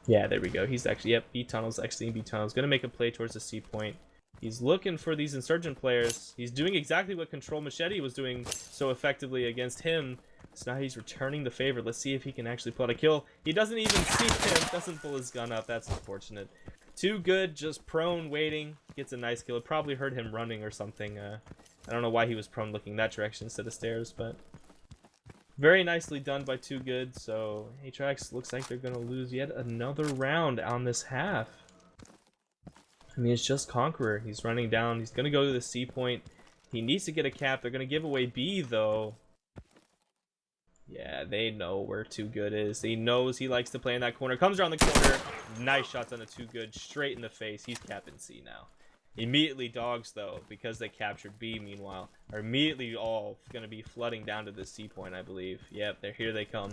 Yeah, there we go. He's actually, yep, B Tunnels, exiting B Tunnels. Gonna make a play towards the C point. He's looking for these Insurgent players. He's doing exactly what Control Machete was doing so effectively against him. So now he's returning the favor. Let's see if he can actually pull out a kill. He doesn't even see him. Doesn't pull his gun up. That's unfortunate. Too good. Just prone, waiting. Gets a nice kill. It probably heard him running or something. I don't know why he was prone looking that direction instead of stairs, but... Very nicely done by Too Good. So Atrax looks like they're going to lose yet another round on this half. I mean, it's just Conqueror. He's running down. He's going to go to the C point. He needs to get a cap. They're going to give away B, though. Yeah, they know where Too Good is. He knows he likes to play in that corner. Comes around the corner. Nice shots on the Too Good. Straight in the face. He's capping C now. Immediately Dogs, though, because they captured B, meanwhile, are immediately all going to be flooding down to the C point, I believe. Yep, here they come.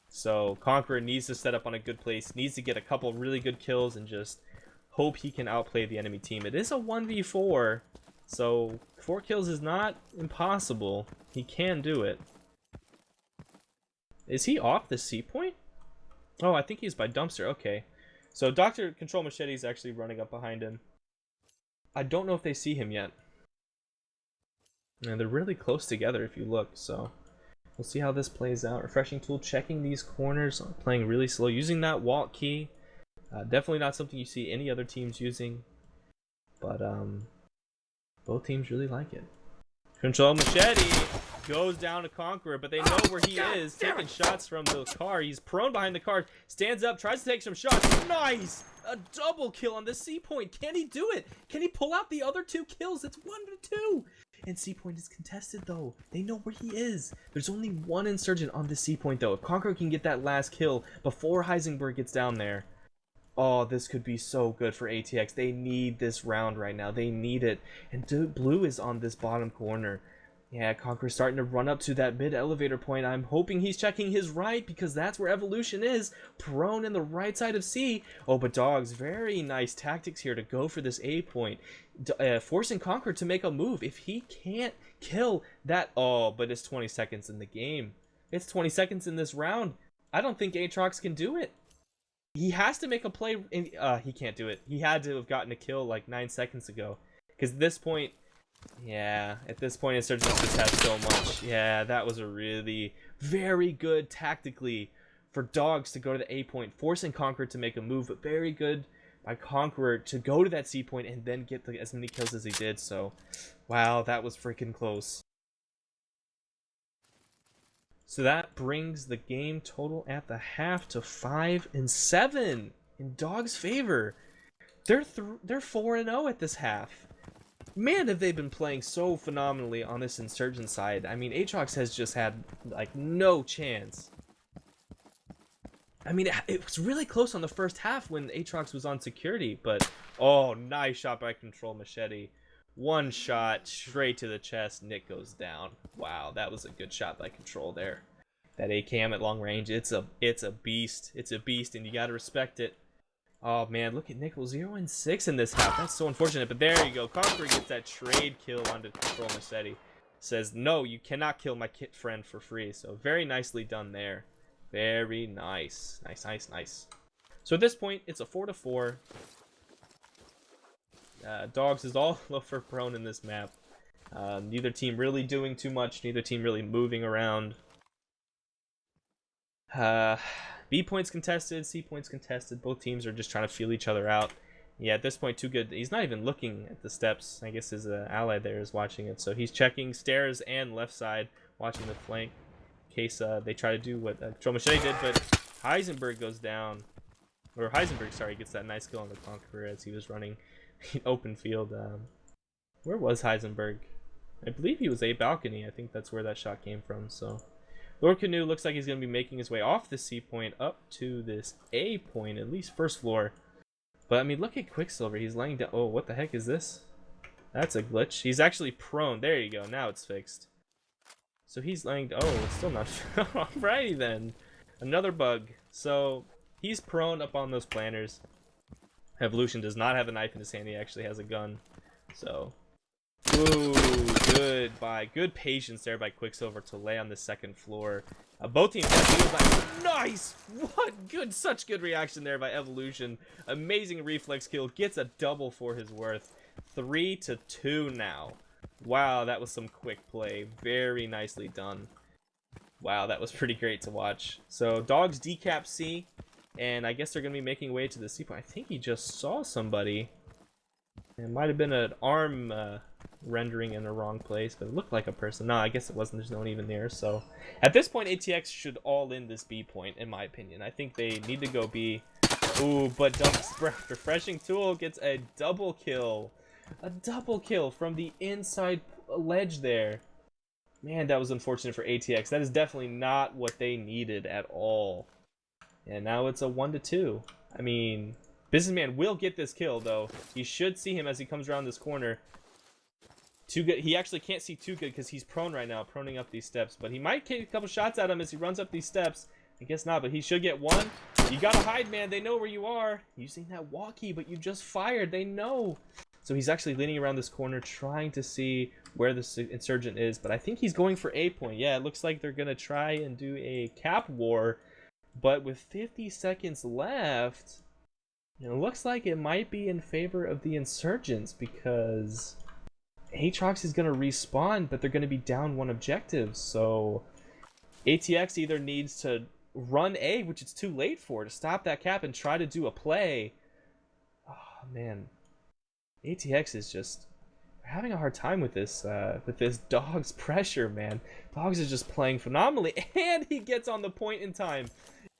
So Conqueror needs to set up on a good place. Needs to get a couple really good kills and just hope he can outplay the enemy team. It is a 1v4, so 4 kills is not impossible. He can do it. Is he off the C point? Oh, I think he's by Dumpster. Okay. So Dr. Control Machete is actually running up behind him. I don't know if they see him yet. And they're really close together if you look, so we'll see how this plays out. Refreshing tool, checking these corners, playing really slow, using that walk key. Definitely not something you see any other teams using, but both teams really like it. Control Machete goes down to Conqueror, but they know where he is, taking shots from the car. He's prone behind the car, stands up, tries to take some shots. Nice! A double kill on the C point. Can he do it? Can he pull out the other 2 kills? It's 1-2. And C point is contested, though. They know where he is. There's only 1 insurgent on the C point, though. If Conqueror can get that last kill before Heisenberg gets down there, oh, this could be so good for ATX. They need this round right now. They need it. And Blue is on this bottom corner. Yeah, Conqueror's starting to run up to that mid-elevator point. I'm hoping he's checking his right because that's where Evolution is. Prone in the right side of C. Oh, but Dogs, very nice tactics here to go for this A point. Forcing Conqueror to make a move. If he can't kill that... Oh, but it's 20 seconds in the game. It's 20 seconds in this round. I don't think Atrax can do it. He has to make a play. He can't do it. He had to have gotten a kill like 9 seconds ago. Because at this point... Yeah, at this point Insurgents just have so much. Yeah, that was a really very good tactically for Dogs to go to the A point, forcing Conqueror to make a move, but very good by Conqueror to go to that C point and then get as many kills as he did. So, wow, that was freaking close. So that brings the game total at the half to 5-7 in Dogs' favor. They're 4-0 at this half. Man, have they been playing so phenomenally on this Insurgent side. I mean, Atrax has just had, like, no chance. I mean, it was really close on the first half when Atrax was on security, but... Oh, nice shot by Control Machete. One shot straight to the chest. Nick goes down. Wow, that was a good shot by Control there. That A-cam at long range, it's a beast. It's a beast, and you gotta respect it. Oh man, look at Nickel, 0-6 in this half. That's so unfortunate, but there you go. Conqueror gets that trade kill onto Control Machete. Says, no, you cannot kill my kit friend for free. So very nicely done there. Very nice. Nice. So at this point, it's a 4-4. Dogs is all over prone in this map. Neither team really doing too much. Neither team really moving around. B points contested, C points contested. Both teams are just trying to feel each other out. Yeah, at this point, Too Good. He's not even looking at the steps. I guess his ally there is watching it. So he's checking stairs and left side, watching the flank. In case they try to do what Control Machete did, but Heisenberg goes down. Or Heisenberg, sorry, gets that nice kill on the Conqueror as he was running open field. Where was Heisenberg? I believe he was A balcony. I think that's where that shot came from, so... Lord Canoe looks like he's going to be making his way off the C point up to this A point, at least first floor. But, I mean, look at Quicksilver. He's laying down... Oh, what the heck is this? That's a glitch. He's actually prone. There you go. Now it's fixed. So he's laying... Oh, it's still not... Alrighty then. Another bug. So, he's prone up on those planners. Evolution does not have a knife in his hand. He actually has a gun. So... Ooh, good patience there by Quicksilver to lay on the second floor. Both teams got nice! Such good reaction there by Evolution. Amazing reflex kill, gets a double for his worth. 3-2 now. Wow, that was some quick play. Very nicely done. Wow, that was pretty great to watch. So, Dogs decap C, and I guess they're going to be making way to the C point. I think he just saw somebody. It might have been an arm rendering in the wrong place, but it looked like a person. No, I guess it wasn't. There's no one even there. So at this point, ATX should all in this B point, in my opinion. I think they need to go B. Ooh, but Refreshing Tool gets a double kill. A double kill from the inside ledge there. Man, that was unfortunate for ATX. That is definitely not what they needed at all. And now it's a 1-2. I mean, Businessman will get this kill, though. He should see him as he comes around this corner. Too good. He actually can't see too good because he's prone right now, proning up these steps. But he might take a couple shots at him as he runs up these steps. I guess not, but he should get one. You gotta hide, man. They know where you are. Using that walkie, but you just fired. They know. So he's actually leaning around this corner, trying to see where the insurgent is. But I think he's going for A point. Yeah, it looks like they're going to try and do a cap war. But with 50 seconds left, it looks like it might be in favor of the insurgents because Atrax is going to respawn, but they're going to be down one objective. So ATX either needs to run A, which it's too late for, to stop that cap and try to do a play. Oh, man. ATX is just having a hard time with this Dog's pressure, man. Dogs is just playing phenomenally, and he gets on the point in time.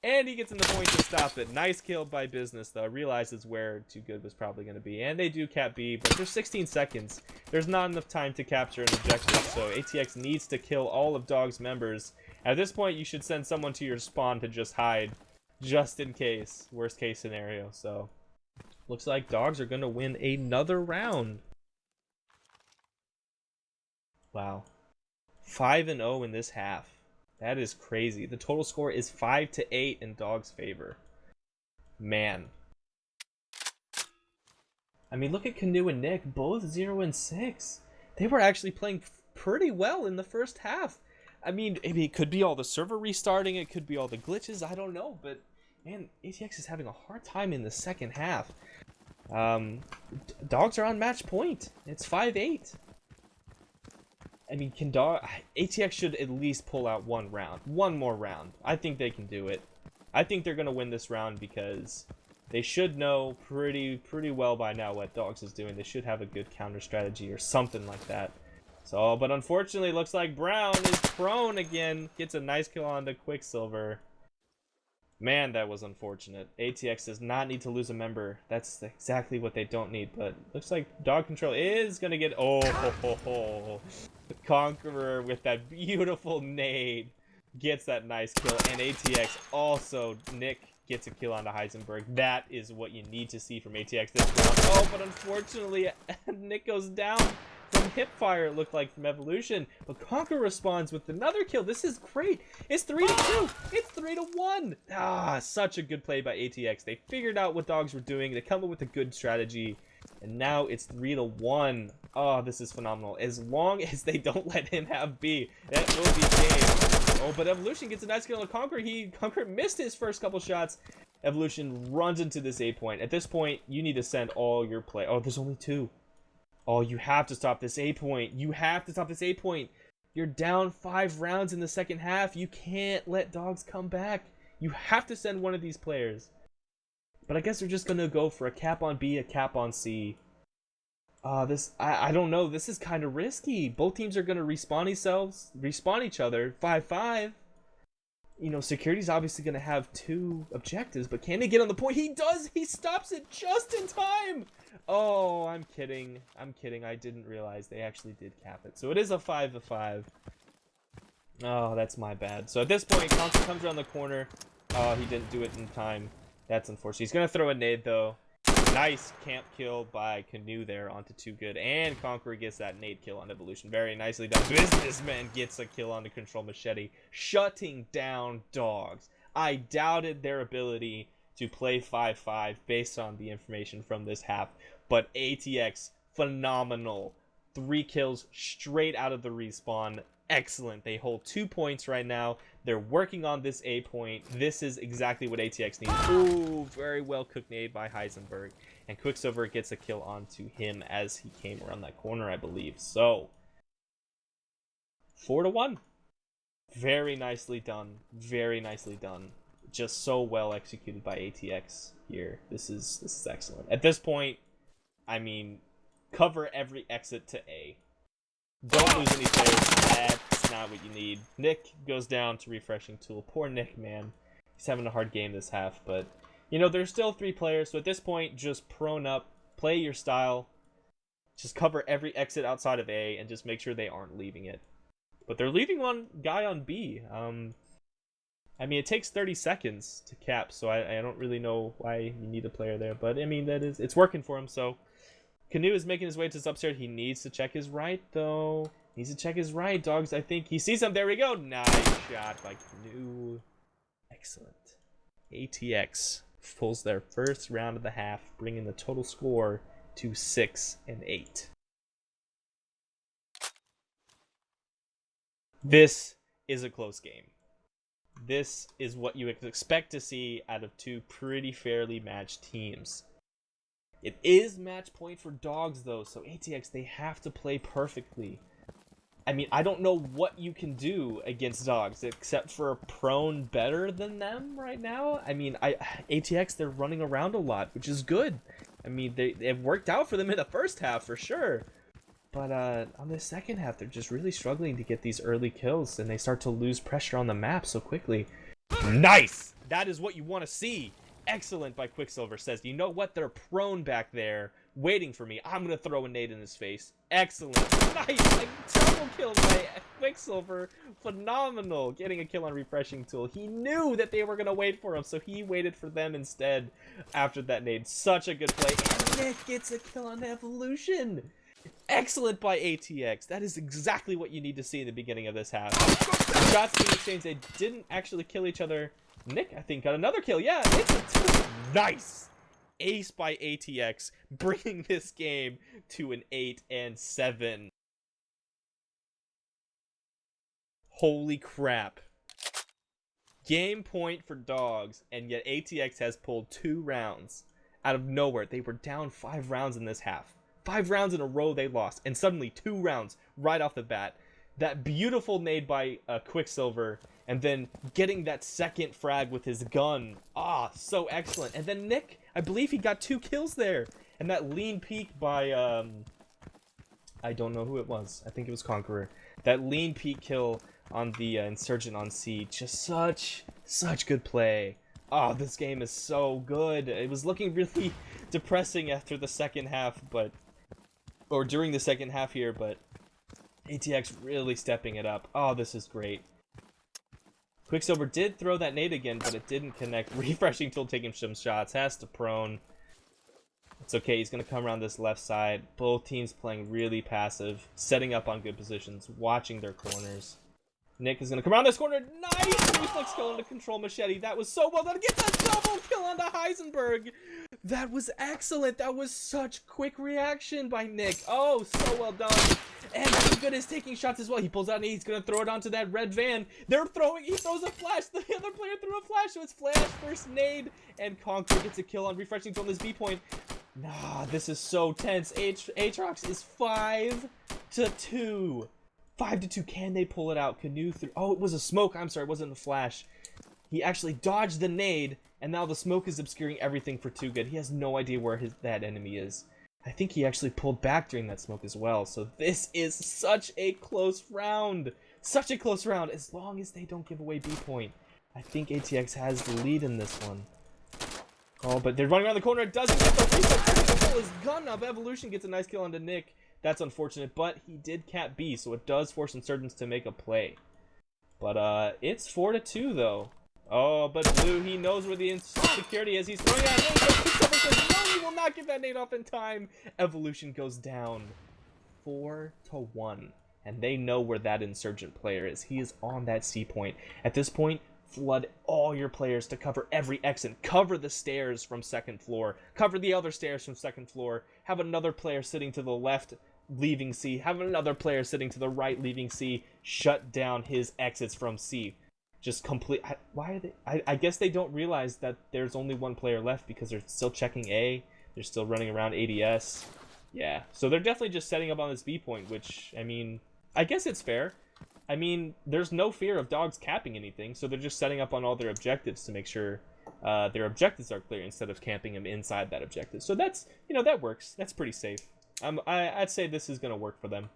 And he gets in the point to stop it. Nice kill by Business, though. Realizes where Too Good was probably going to be. And they do cap B, but there's 16 seconds. There's not enough time to capture an objective, so ATX needs to kill all of Dog's members. At this point, you should send someone to your spawn to just hide, just in case. Worst case scenario, so looks like Dogs are going to win another round. Wow. 5-0 in this half. That is crazy. The total score is 5-8 in Dogs' favor. Man. I mean, look at Canoe and Nick, both 0-6. They were actually playing pretty well in the first half. I mean, it could be all the server restarting, it could be all the glitches, I don't know, but man, ATX is having a hard time in the second half. Dogs are on match point. It's 5-8. I mean, ATX should at least pull out one more round. I think they can do it. I think they're going to win this round because they should know pretty well by now what Dogs is doing. They should have a good counter strategy or something like that. So, but unfortunately, it looks like Brown is prone again. Gets a nice kill onto Quicksilver. Man, that was unfortunate. ATX does not need to lose a member. That's exactly what they don't need. But looks like Dog Control is going to get... Oh, the Conqueror with that beautiful nade gets that nice kill. And ATX also, Nick gets a kill onto Heisenberg. That is what you need to see from ATX this round. Oh, but unfortunately, Nick goes down from Hipfire, it looked like, from Evolution. But Conqueror responds with another kill. This is great. It's 3-2. It's 3-1. Ah, such a good play by ATX. They figured out what Dogs were doing. They come up with a good strategy. And now it's 3-1. Oh, this is phenomenal. As long as they don't let him have B, that will be game. Oh, but Evolution gets a nice kill on Conqueror. Conqueror missed his first couple shots. Evolution runs into this A point. At this point, you need to send all your play. Oh, there's only 2. Oh, you have to stop this A point. You have to stop this A point. You're down 5 rounds in the second half. You can't let Dogs come back. You have to send one of these players. But I guess they're just going to go for a cap on B, a cap on C. I don't know. This is kind of risky. Both teams are going to respawn each other. 5-5. You know, Security's obviously going to have 2 objectives, but can they get on the point? He does! He stops it just in time! Oh, I'm kidding. I didn't realize they actually did cap it. So it is a 5-5. Oh, that's my bad. So at this point, Conquer comes around the corner. Oh, he didn't do it in time. That's unfortunate. He's going to throw a nade, though. Nice camp kill by Canoe there onto Too Good. And Conqueror gets that nade kill on Evolution. Very nicely done. Businessman gets a kill onto Control Machete, shutting down Dogs. I doubted their ability to play 5-5 based on the information from this half. But ATX, phenomenal. 3 kills straight out of the respawn. Excellent. They hold 2 points right now. They're working on this A point. This is exactly what ATX needs. Ooh, very well cooked nade by Heisenberg. And Quicksilver gets a kill onto him as he came around that corner, I believe. So, 4-1. Very nicely done. Very nicely done. Just so well executed by ATX here. This is excellent. At this point, I mean, cover every exit to A. Don't lose any players. That's not what you need. Nick goes down to refreshing tool. Poor Nick, man. He's having a hard game this half, but you know, there's still 3 players, so at this point, just prone up, play your style, just cover every exit outside of A, and just make sure they aren't leaving it. But they're leaving one guy on B. I mean, it takes 30 seconds to cap, so I don't really know why you need a player there. But, I mean, it's working for him, so Canoe is making his way to his upstairs. He needs to check his right, though. He needs to check his right, dogs. I think he sees him. There we go. Nice shot by Canoe. Excellent. ATX pulls their first round of the half, bringing the total score to 6 and 8. This is a close game. This is what you expect to see out of 2 pretty fairly matched teams. It is match point for dogs, though, so ATX, they have to play perfectly. I mean, I don't know what you can do against dogs, except for prone better than them right now. I mean, ATX, they're running around a lot, which is good. I mean, it worked out for them in the first half, for sure. But on the second half, they're just really struggling to get these early kills, and they start to lose pressure on the map so quickly. Nice! That is what you want to see. Excellent by Quicksilver. Says, you know what? They're prone back there, waiting for me. I'm going to throw a nade in his face. Excellent. Nice! Like, double kill by Quicksilver. Phenomenal. Getting a kill on Refreshing Tool. He knew that they were going to wait for him, so he waited for them instead after that nade. Such a good play. And Nick gets a kill on Evolution. Excellent by ATX. That is exactly what you need to see in the beginning of this half. Shots being exchanged. They didn't actually kill each other. Nick, I think, got another kill. Yeah, it's a nice ace by ATX, bringing this game to an 8 and 7. Holy crap. Game point for dogs, and yet ATX has pulled 2 rounds out of nowhere. They were down 5 rounds in this half. 5 rounds in a row they lost, and suddenly 2 rounds right off the bat. That beautiful nade by Quicksilver, and then getting that second frag with his gun. Ah, so excellent. And then Nick, I believe he got 2 kills there. And that lean peek by, I don't know who it was. I think it was Conqueror. That lean peek kill on the Insurgent on C. Just such good play. Oh, this game is so good. It was looking really depressing after the second half, or during the second half here, but ATX really stepping it up. Oh, this is great. Quicksilver did throw that nade again, but it didn't connect. Refreshing Tool taking some shots. Has to prone. It's okay. He's going to come around this left side. Both teams playing really passive. Setting up on good positions. Watching their corners. Nick is going to come around this corner. Nice! Reflex kill into Control Machete. That was so well done. Gets a double kill onto Heisenberg. That was excellent. That was such quick reaction by Nick. Oh, so well done. And Too Good is taking shots as well. He pulls out and he's going to throw it onto that red van. He throws a flash. The other player threw a flash, so it's flash first nade. And Conquer gets a kill on Refreshing from this B point. Nah, this is so tense. Atrax is 5-2. 5-2. Can they pull it out? Canoe through. Oh, it was a smoke. I'm sorry, it wasn't a flash. He actually dodged the nade, and now the smoke is obscuring everything for Too Good. He has no idea where that enemy is. I think he actually pulled back during that smoke as well. So this is such a close round. Such a close round. As long as they don't give away B point. I think ATX has the lead in this one. Oh, but they're running around the corner. It doesn't get the reset. His gun up. Evolution gets a nice kill onto Nick. That's unfortunate, but he did cap B, so it does force Insurgents to make a play. But it's 4-2 though. Oh, but Blue, he knows where the insecurity is. He's throwing out nade. No, he will not get that nade off in time. Evolution goes down 4-1, and they know where that Insurgent player is. He is on that C point. At this point, flood all your players to cover every exit. Cover the stairs from second floor. Cover the other stairs from second floor. Have another player sitting to the left leaving C. Have another player sitting to the right leaving C. Shut down his exits from C. Just complete. Why are they? I guess they don't realize that there's only one player left because they're still checking A. They're still running around ADS. Yeah, so they're definitely just setting up on this B point, which, I mean, I guess it's fair. I mean, there's no fear of dogs capping anything, so they're just setting up on all their objectives to make sure their objectives are clear instead of camping them inside that objective. So that's, that works. That's pretty safe. I'd say this is going to work for them.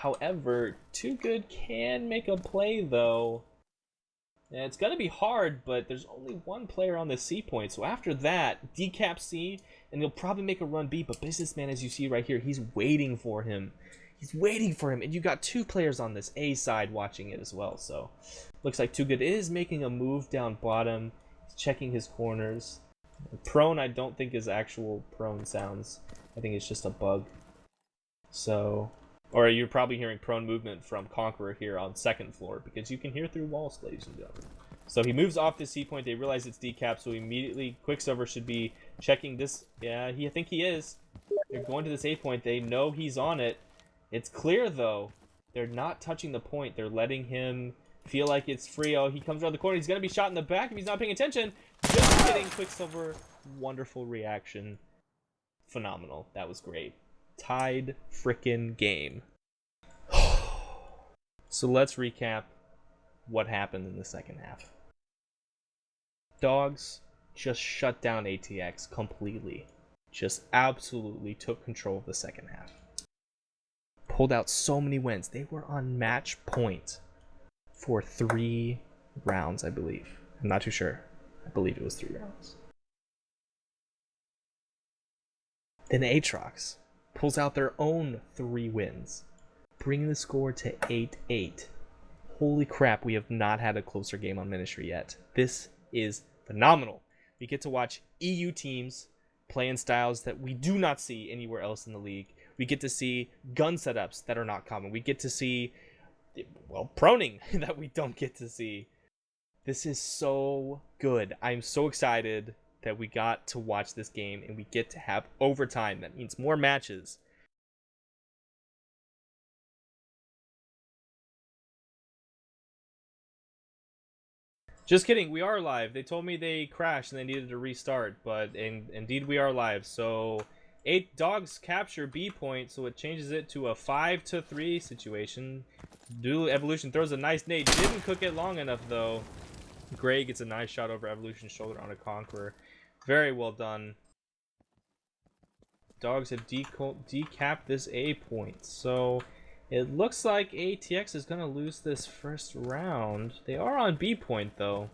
However, Too Good can make a play, though. And it's going to be hard, but there's only one player on the C point. So after that, decap C, and he'll probably make a run B. But Businessman, as you see right here, he's waiting for him. He's waiting for him. And you got two players on this A side watching it as well. So looks like Too Good is making a move down bottom. He's checking his corners. Prone, I don't think is actual prone sounds. I think it's just a bug. So... Or you're probably hearing prone movement from Conqueror here on second floor, because you can hear through walls, ladies and gentlemen. So he moves off the C point. They realize it's decap, so immediately Quicksilver should be checking this. Yeah, I think he is. They're going to this A point. They know he's on it. It's clear, though. They're not touching the point. They're letting him feel like it's free. Oh, he comes around the corner. He's going to be shot in the back if he's not paying attention. Just kidding, Quicksilver. Wonderful reaction. Phenomenal. That was great. Tied frickin' game. So let's recap what happened in the second half. Dogs just shut down ATX completely. Just absolutely took control of the second half. Pulled out so many wins. They were on match point for 3 rounds, I believe. I'm not too sure. I believe it was 3 rounds. Then Atrax pulls out their own 3 wins, bringing the score to 8-8. Holy crap, we have not had a closer game on Ministry yet. This is phenomenal. We get to watch EU teams play in styles that we do not see anywhere else in the league. We get to see gun setups that are not common. We get to see, well, proning that we don't get to see. This is so good. I'm so excited that we got to watch this game and we get to have overtime. That means more matches. Just kidding, we are live. They told me they crashed and they needed to restart, but indeed we are live. So 8 dogs capture B point, so it changes it to a 5-3 situation. Dual Evolution throws a nice nade. Didn't cook it long enough, though. Gray gets a nice shot over Evolution's shoulder on a Conqueror. Very well done. Dogs have decapped this A point, so it looks like ATX is going to lose this first round. They are on B point, though.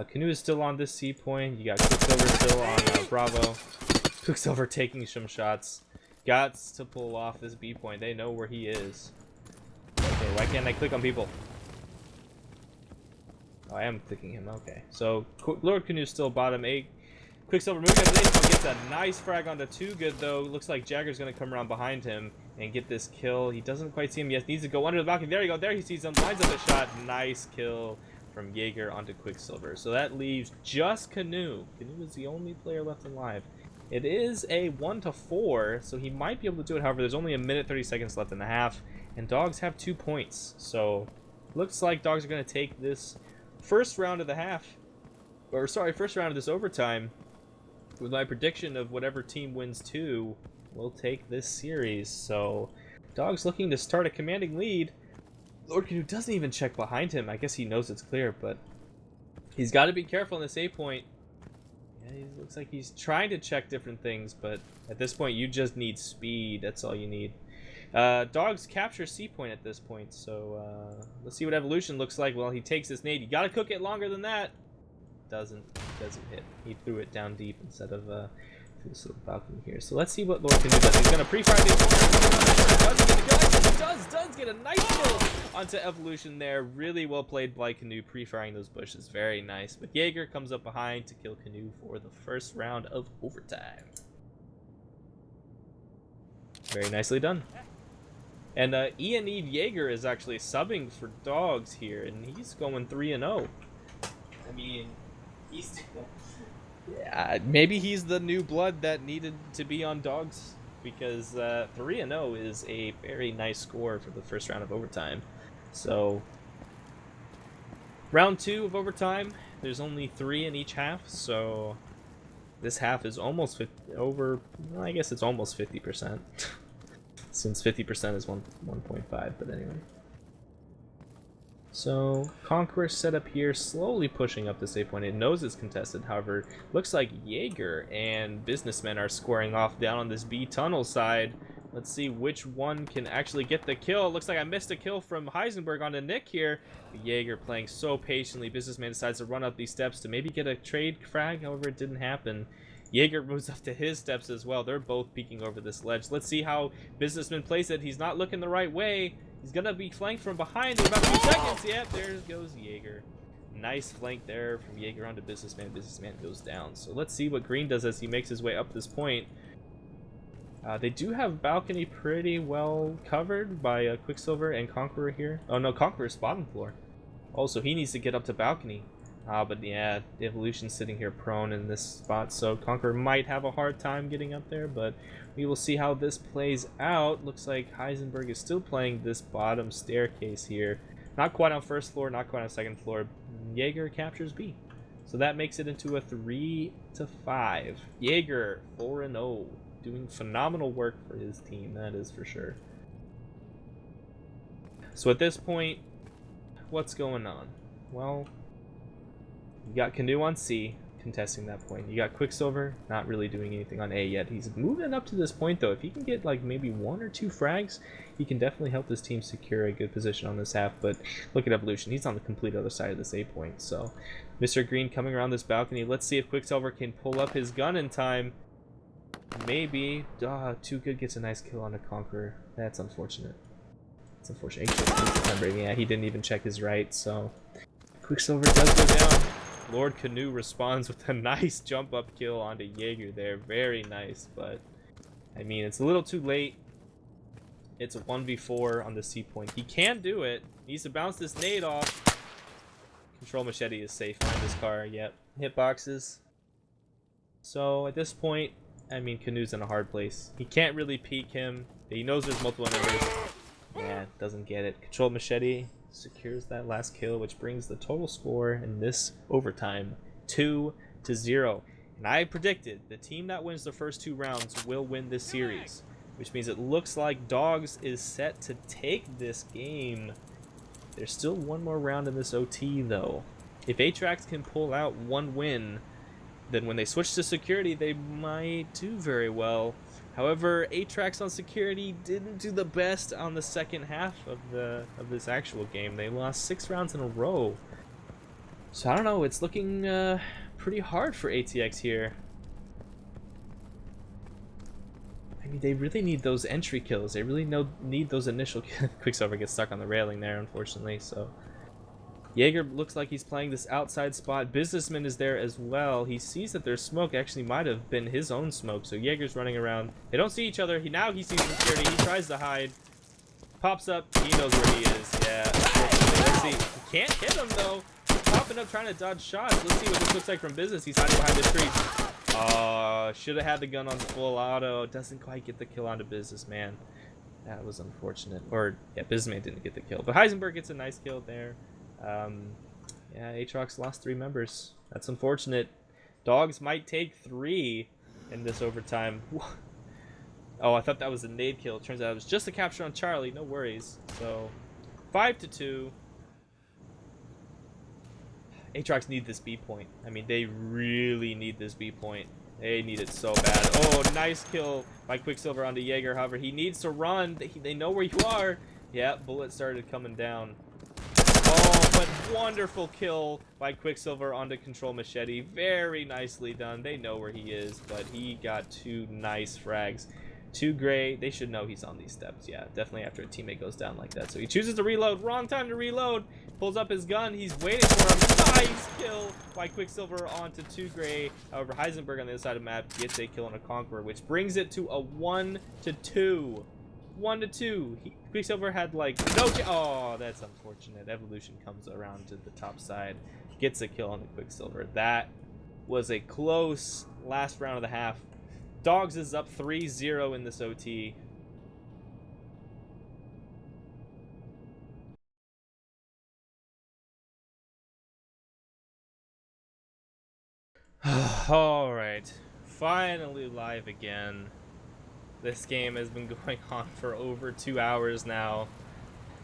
Canoe is still on this C point. You got Quicksilver still on Bravo. Quicksilver taking some shots. Gots to pull off this B point. They know where he is. Okay, why can't I click on people? Oh, I am clicking him. Okay. So, Lord Canoe still bottom 8. Quicksilver moving up the gets a nice frag onto Too Good, though. Looks like Jagger's going to come around behind him and get this kill. He doesn't quite see him yet. Needs to go under the balcony. There you go. There he sees him. Lines up a shot. Nice kill from Jaeger onto Quicksilver. So that leaves just Canoe. Canoe is the only player left alive. It is a 1-4, so he might be able to do it. However, there's only 1 minute 30 seconds left in the half, and Dogs have 2 points. So looks like Dogs are going to take this first round of the half. Or sorry, first round of this overtime. With my prediction of whatever team wins 2 will take this series. So Dogs looking to start a commanding lead. Lord Canoe doesn't even check behind him. I guess he knows it's clear, but he's got to be careful in this A point. Yeah, he looks like he's trying to check different things, but at this point you just need speed. That's all you need. Dogs capture C point at this point, so let's see what Evolution looks like. Well, he takes this nade. You got to cook it longer than that. Doesn't hit. He threw it down deep instead of through this little balcony here. So let's see what Lord Canoe does. He's gonna pre-fire these. Does get a nice kill onto Evolution there. Really well played by Canoe, pre-firing those bushes. Very nice. But Jaeger comes up behind to kill Canoe for the first round of overtime. Very nicely done. And Ian Eve Jaeger is actually subbing for Dogs here, and he's going 3-0. I mean, yeah, maybe he's the new blood that needed to be on Dogs, because 3-0 is a very nice score for the first round of overtime. So round 2 of overtime, there's only 3 in each half, so this half is almost over. Well, I guess it's almost 50%, since 50% is 1.5. But anyway. So Conqueror set up here, slowly pushing up this A point. It knows it's contested. However, looks like Jaeger and Businessmen are squaring off down on this B tunnel side. Let's see which one can actually get the kill. Looks like I missed a kill from Heisenberg onto Nick here. Jaeger playing so patiently. Businessman decides to run up these steps to maybe get a trade frag. However, it didn't happen. Jaeger moves up to his steps as well. They're both peeking over this ledge. Let's see how Businessman plays it. He's not looking the right way. He's going to be flanked from behind in about 2 seconds. Yep, there goes Jaeger. Nice flank there from Jaeger onto Businessman. Businessman goes down. So let's see what Green does as he makes his way up this point. They do have balcony pretty well covered by Quicksilver and Conqueror here. Oh no, Conqueror's bottom floor. Oh, so he needs to get up to balcony. But yeah, the Evolution's sitting here prone in this spot, so Conqueror might have a hard time getting up there, but we will see how this plays out. Looks like Heisenberg is still playing this bottom staircase here. Not quite on first floor, not quite on second floor. Jaeger captures B. So that makes it into a 3-5. Jaeger, 4-0. Doing phenomenal work for his team, that is for sure. So at this point, what's going on? Well, you got Canoe on C, contesting that point. You got Quicksilver, not really doing anything on A yet. He's moving up to this point, though. If he can get, like, maybe 1 or 2 frags, he can definitely help his team secure a good position on this half. But look at Evolution. He's on the complete other side of this A point. So Mr. Green coming around this balcony. Let's see if Quicksilver can pull up his gun in time. Maybe. Too Good gets a nice kill on a Conqueror. That's unfortunate. It's unfortunate. Yeah, he didn't even check his right, so Quicksilver does go down. Lord Canoe responds with a nice jump up kill onto Jaeger there. Very nice, but I mean, it's a little too late. It's a 1v4 on the C point. He can do it. He needs to bounce this nade off. Control Machete is safe behind this car. Yep. Hitboxes. So at this point, I mean, Canoe's in a hard place. He can't really peek him. He knows there's multiple enemies. Yeah, doesn't get it. Control Machete secures that last kill, which brings the total score in this overtime 2-0. And I predicted the team that wins the first 2 rounds will win this series, which means it looks like Dogs is set to take this game. There's still 1 more round in this OT, though. If Atrax can pull out 1 win, then when they switch to security, they might do very well. However, Atrax on security didn't do the best on the second half of this actual game. They lost 6 rounds in a row. So I don't know, it's looking pretty hard for ATX here. I mean, they really need those entry kills. They really need those initial kills. Quicksilver gets stuck on the railing there, unfortunately, so Jaeger looks like he's playing this outside spot. Businessman is there as well. He sees that there's smoke. Actually might have been his own smoke. So Jaeger's running around. They don't see each other. Now he sees security. He tries to hide. Pops up. He knows where he is. Yeah. Let's see. He can't hit him, though. He's popping up trying to dodge shots. Let's see what this looks like from Business. He's hiding behind this tree. Should have had the gun on full auto. Doesn't quite get the kill onto Businessman. That was unfortunate. Or, yeah, Businessman didn't get the kill. But Heisenberg gets a nice kill there. Yeah, Atrax lost 3 members. That's unfortunate. Dogs might take 3 in this overtime. Oh, I thought that was a nade kill. Turns out it was just a capture on Charlie. No worries. So, 5-2. Atrax need this B point. I mean, they really need this B point. They need it so bad. Oh, nice kill by Quicksilver onto Jaeger. However, he needs to run. They know where you are. Yeah, bullet started coming down. Oh, but wonderful kill by Quicksilver onto Control Machete. Very nicely done. They know where he is, but he got 2 nice frags. 2 gray. They should know he's on these steps. Yeah, definitely after a teammate goes down like that. So he chooses to reload. Wrong time to reload. Pulls up his gun. He's waiting for him. Nice kill by Quicksilver onto 2 gray. However, Heisenberg on the other side of the map gets a kill on a Conqueror, which brings it to a 1-2. 1-2. Quicksilver had like no. Oh, that's unfortunate. Evolution comes around to the top side, gets a kill on the Quicksilver. That was a close last round of the half. Dogs is up 3-0 in this OT. All right, finally live again. This game has been going on for over 2 hours now.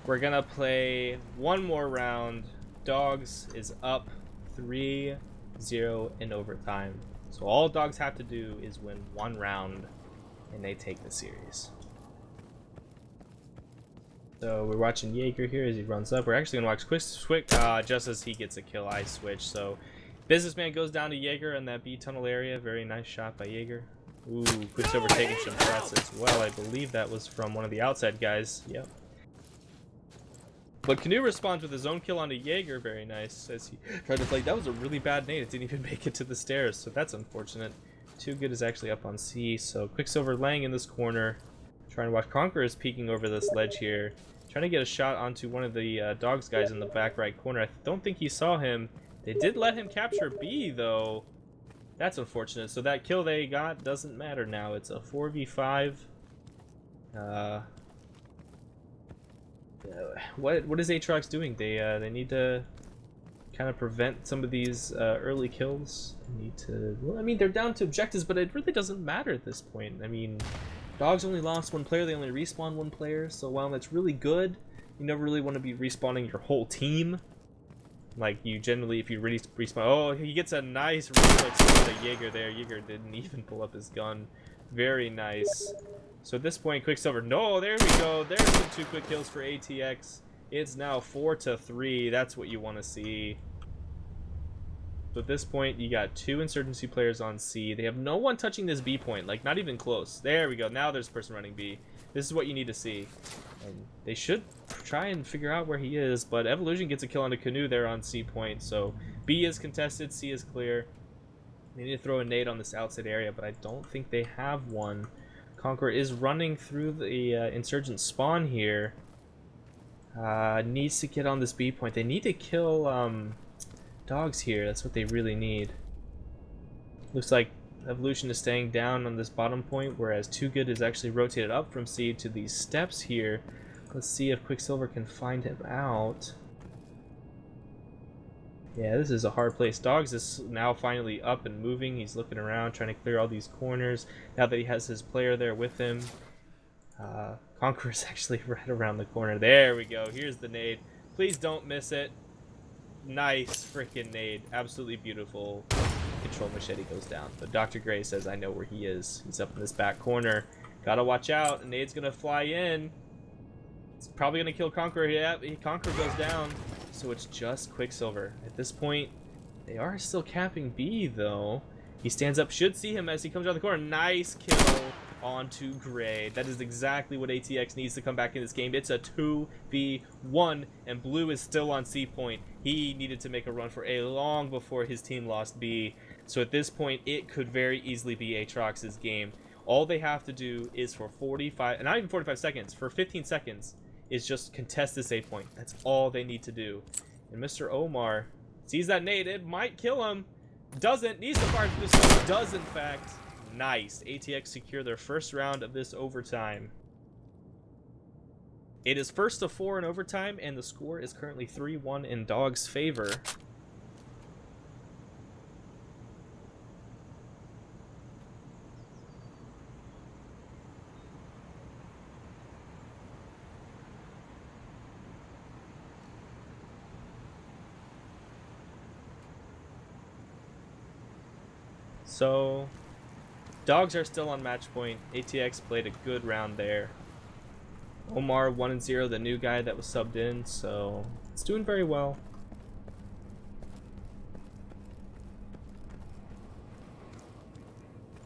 We're gonna play 1 more round. Dogs is up 3-0 in overtime. So all Dogs have to do is win 1 round and they take the series. So we're watching Jaeger here as he runs up. We're actually gonna watch Quick just as he gets a kill, I switch. So Businessman goes down to Jaeger in that B tunnel area. Very nice shot by Jaeger. Ooh, Quicksilver taking some shots as well. I believe that was from one of the outside guys. Yep. But Canoe responds with his own kill onto Jaeger. Very nice. As he tried to play. That was a really bad nade. It didn't even make it to the stairs. So that's unfortunate. Too Good is actually up on C. So Quicksilver laying in this corner. Trying to watch. Conqueror is peeking over this ledge here. Trying to get a shot onto one of the dogs guys in the back right corner. I don't think he saw him. They did let him capture B though. That's unfortunate. So that kill they got doesn't matter now. It's a 4v5. What is Atrax doing? They need to kind of prevent some of these early kills. They need to. Well, I mean, they're down to objectives, but it really doesn't matter at this point. I mean, dogs only lost one player. They only respawned one player. So while that's really good, you never really want to be respawning your whole team. Like, you generally, if you really respawn... Oh, he gets a nice reflex to Jaeger there. Jaeger didn't even pull up his gun. Very nice. So at this point, Quicksilver... No, there we go. There's some 2 quick kills for ATX. It's now 4-3. That's what you want to see. So at this point, you got 2 Insurgency players on C. They have no one touching this B point. Like, not even close. There we go. Now there's a person running B. This is what you need to see. And they should try and figure out where he is, but Evolution gets a kill on a Canoe there on C point, so B is contested, C is clear. They need to throw a nade on this outside area, but I don't think they have one. Conqueror is running through the Insurgent spawn here. Needs to get on this B point. They need to kill dogs here. That's what they really need. Looks like Evolution is staying down on this bottom point, whereas Too Good is actually rotated up from C to these steps here. Let's see if Quicksilver can find him out. Yeah, this is a hard place. Dogs is now finally up and moving. He's looking around, trying to clear all these corners. Now that he has his player there with him. Conqueror's actually right around the corner. There we go. Here's the nade. Please don't miss it. Nice freaking nade. Absolutely beautiful. Control Machete goes down. But Dr. Gray says, I know where he is. He's up in this back corner. Gotta watch out. Nade's gonna fly in. It's probably gonna kill Conqueror. Yeah, Conqueror goes down. So it's just Quicksilver. At this point, they are still capping B though. He stands up, should see him as he comes around the corner. Nice kill onto Gray. That is exactly what ATX needs to come back in this game. It's a 2v1, and Blue is still on C point. He needed to make a run for A long before his team lost B. So at this point, it could very easily be Atrax's game. All they have to do is for 45, not even 45 seconds, for 15 seconds, is just contest this A point. That's all they need to do. And Mr. Omar sees that nade. It might kill him. Doesn't. Needs to fire through the smoke. Does, in fact. Nice. ATX secure their first round of this overtime. It is 1-4 in overtime, and the score is currently 3-1 in Dog's favor. So, Dogs are still on match point. ATX played a good round there. Omar 1-0, the new guy that was subbed in, so it's doing very well.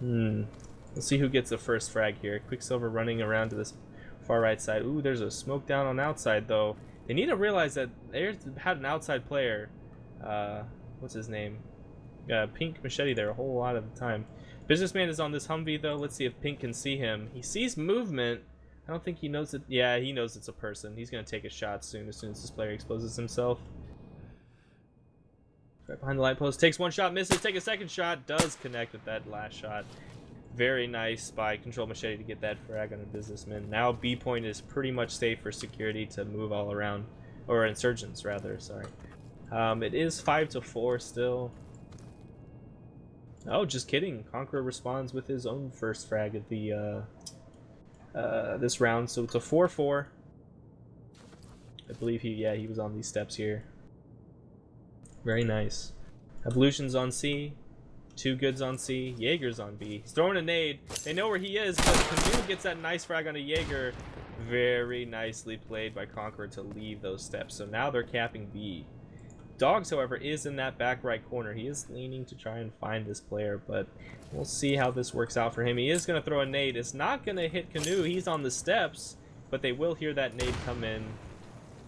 Let's see who gets the first frag here. Quicksilver running around to this far right side. Ooh, there's a smoke down on outside though. They need to realize that they had an outside player. What's his name? Pink Machete there a whole lot of the time. Businessman is on this Humvee though. Let's see if Pink can see him. He sees movement. I don't think he knows it. Yeah, he knows it's a person. He's gonna take a shot soon as this player exposes himself. Right behind the light post. Takes one shot, misses. Take a second shot. Does connect with that last shot. Very nice by Control Machete to get that frag on a Businessman. Now B point is pretty much safe for security to move all around, or Insurgents rather. Sorry. It is 5-4 still. Oh, just kidding. Conqueror responds with his own first frag of the this round, so it's a 4-4. I believe he was on these steps here. Very nice. Evolution's on C. Too Good's on C. Jaeger's on B. He's throwing a nade. They know where he is, but Canoe gets that nice frag on a Jaeger. Very nicely played by Conqueror to leave those steps. So now they're capping B. Dogs, however, is in that back right corner. He is leaning to try and find this player, but we'll see how this works out for him. He is going to throw a nade. It's not going to hit Canoe. He's on the steps, but they will hear that nade come in.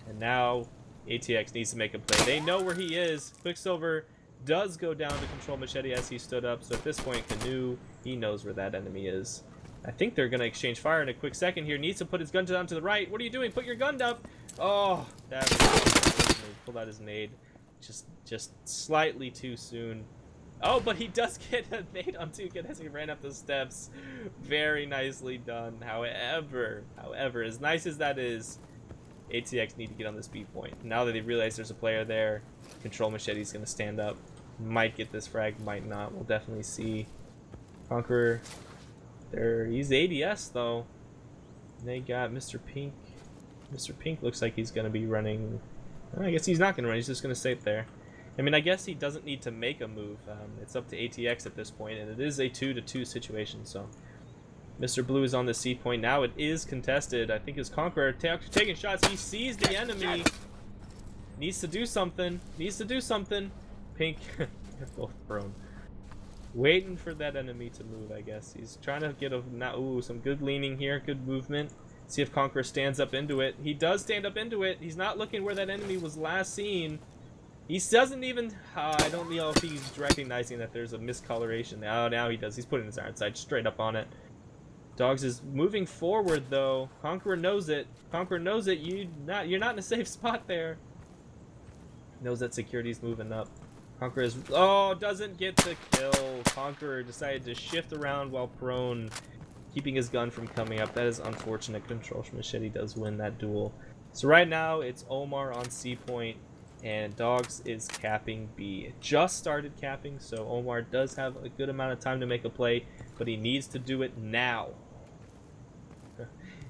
And now ATX needs to make a play. They know where he is. Quicksilver does go down to control Machete as he stood up. So at this point, Canoe, he knows where that enemy is. I think they're going to exchange fire in a quick second here. Needs to put his gun down to the right. What are you doing? Put your gun up. Oh, that was pulled out his nade. Just slightly too soon. Oh, but he does get a nade on 2 as he ran up the steps. Very nicely done. However, as nice as that is, ATX need to get on this B point. Now that they realize there's a player there, Control Machete's going to stand up. Might get this frag, might not. We'll definitely see. Conqueror, there. He's ADS, though. And they got Mr. Pink. Mr. Pink looks like he's going to be running. I guess he's not going to run. He's just going to stay there. I mean, I guess he doesn't need to make a move. It's up to ATX at this point, and it is a 2-2 situation, so Mr. Blue is on the C point. Now it is contested. I think his Conqueror taking shots. He sees the enemy. Needs to do something. Pink, they're both prone. Waiting for that enemy to move, I guess. He's trying to get some good leaning here, good movement. See if Conqueror stands up into it. He does stand up into it. He's not looking where that enemy was last seen. He doesn't even... I don't know if he's recognizing that there's a miscoloration. Oh, now he does. He's putting his iron sight straight up on it. Dogs is moving forward, though. Conqueror knows it. Conqueror knows it. You're not in a safe spot there. Knows that security's moving up. Conqueror is... Oh, doesn't get the kill. Conqueror decided to shift around while prone, keeping his gun from coming up. That is unfortunate. Control Machete does win that duel. So right now, it's Omar on C point, and Dogs is capping B. It just started capping, so Omar does have a good amount of time to make a play, but he needs to do it now.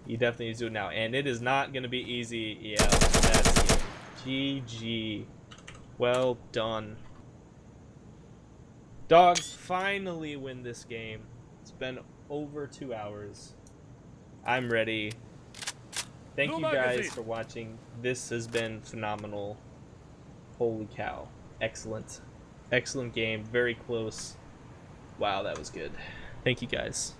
He definitely needs to do it now, and it is not going to be easy. Yeah, that's it. GG. Well done. Dogs finally win this game. It's been over 2 hours. I'm ready. Thank you guys for watching. This has been phenomenal. Holy cow. Excellent. Excellent game. Very close. Wow, that was good. Thank you guys.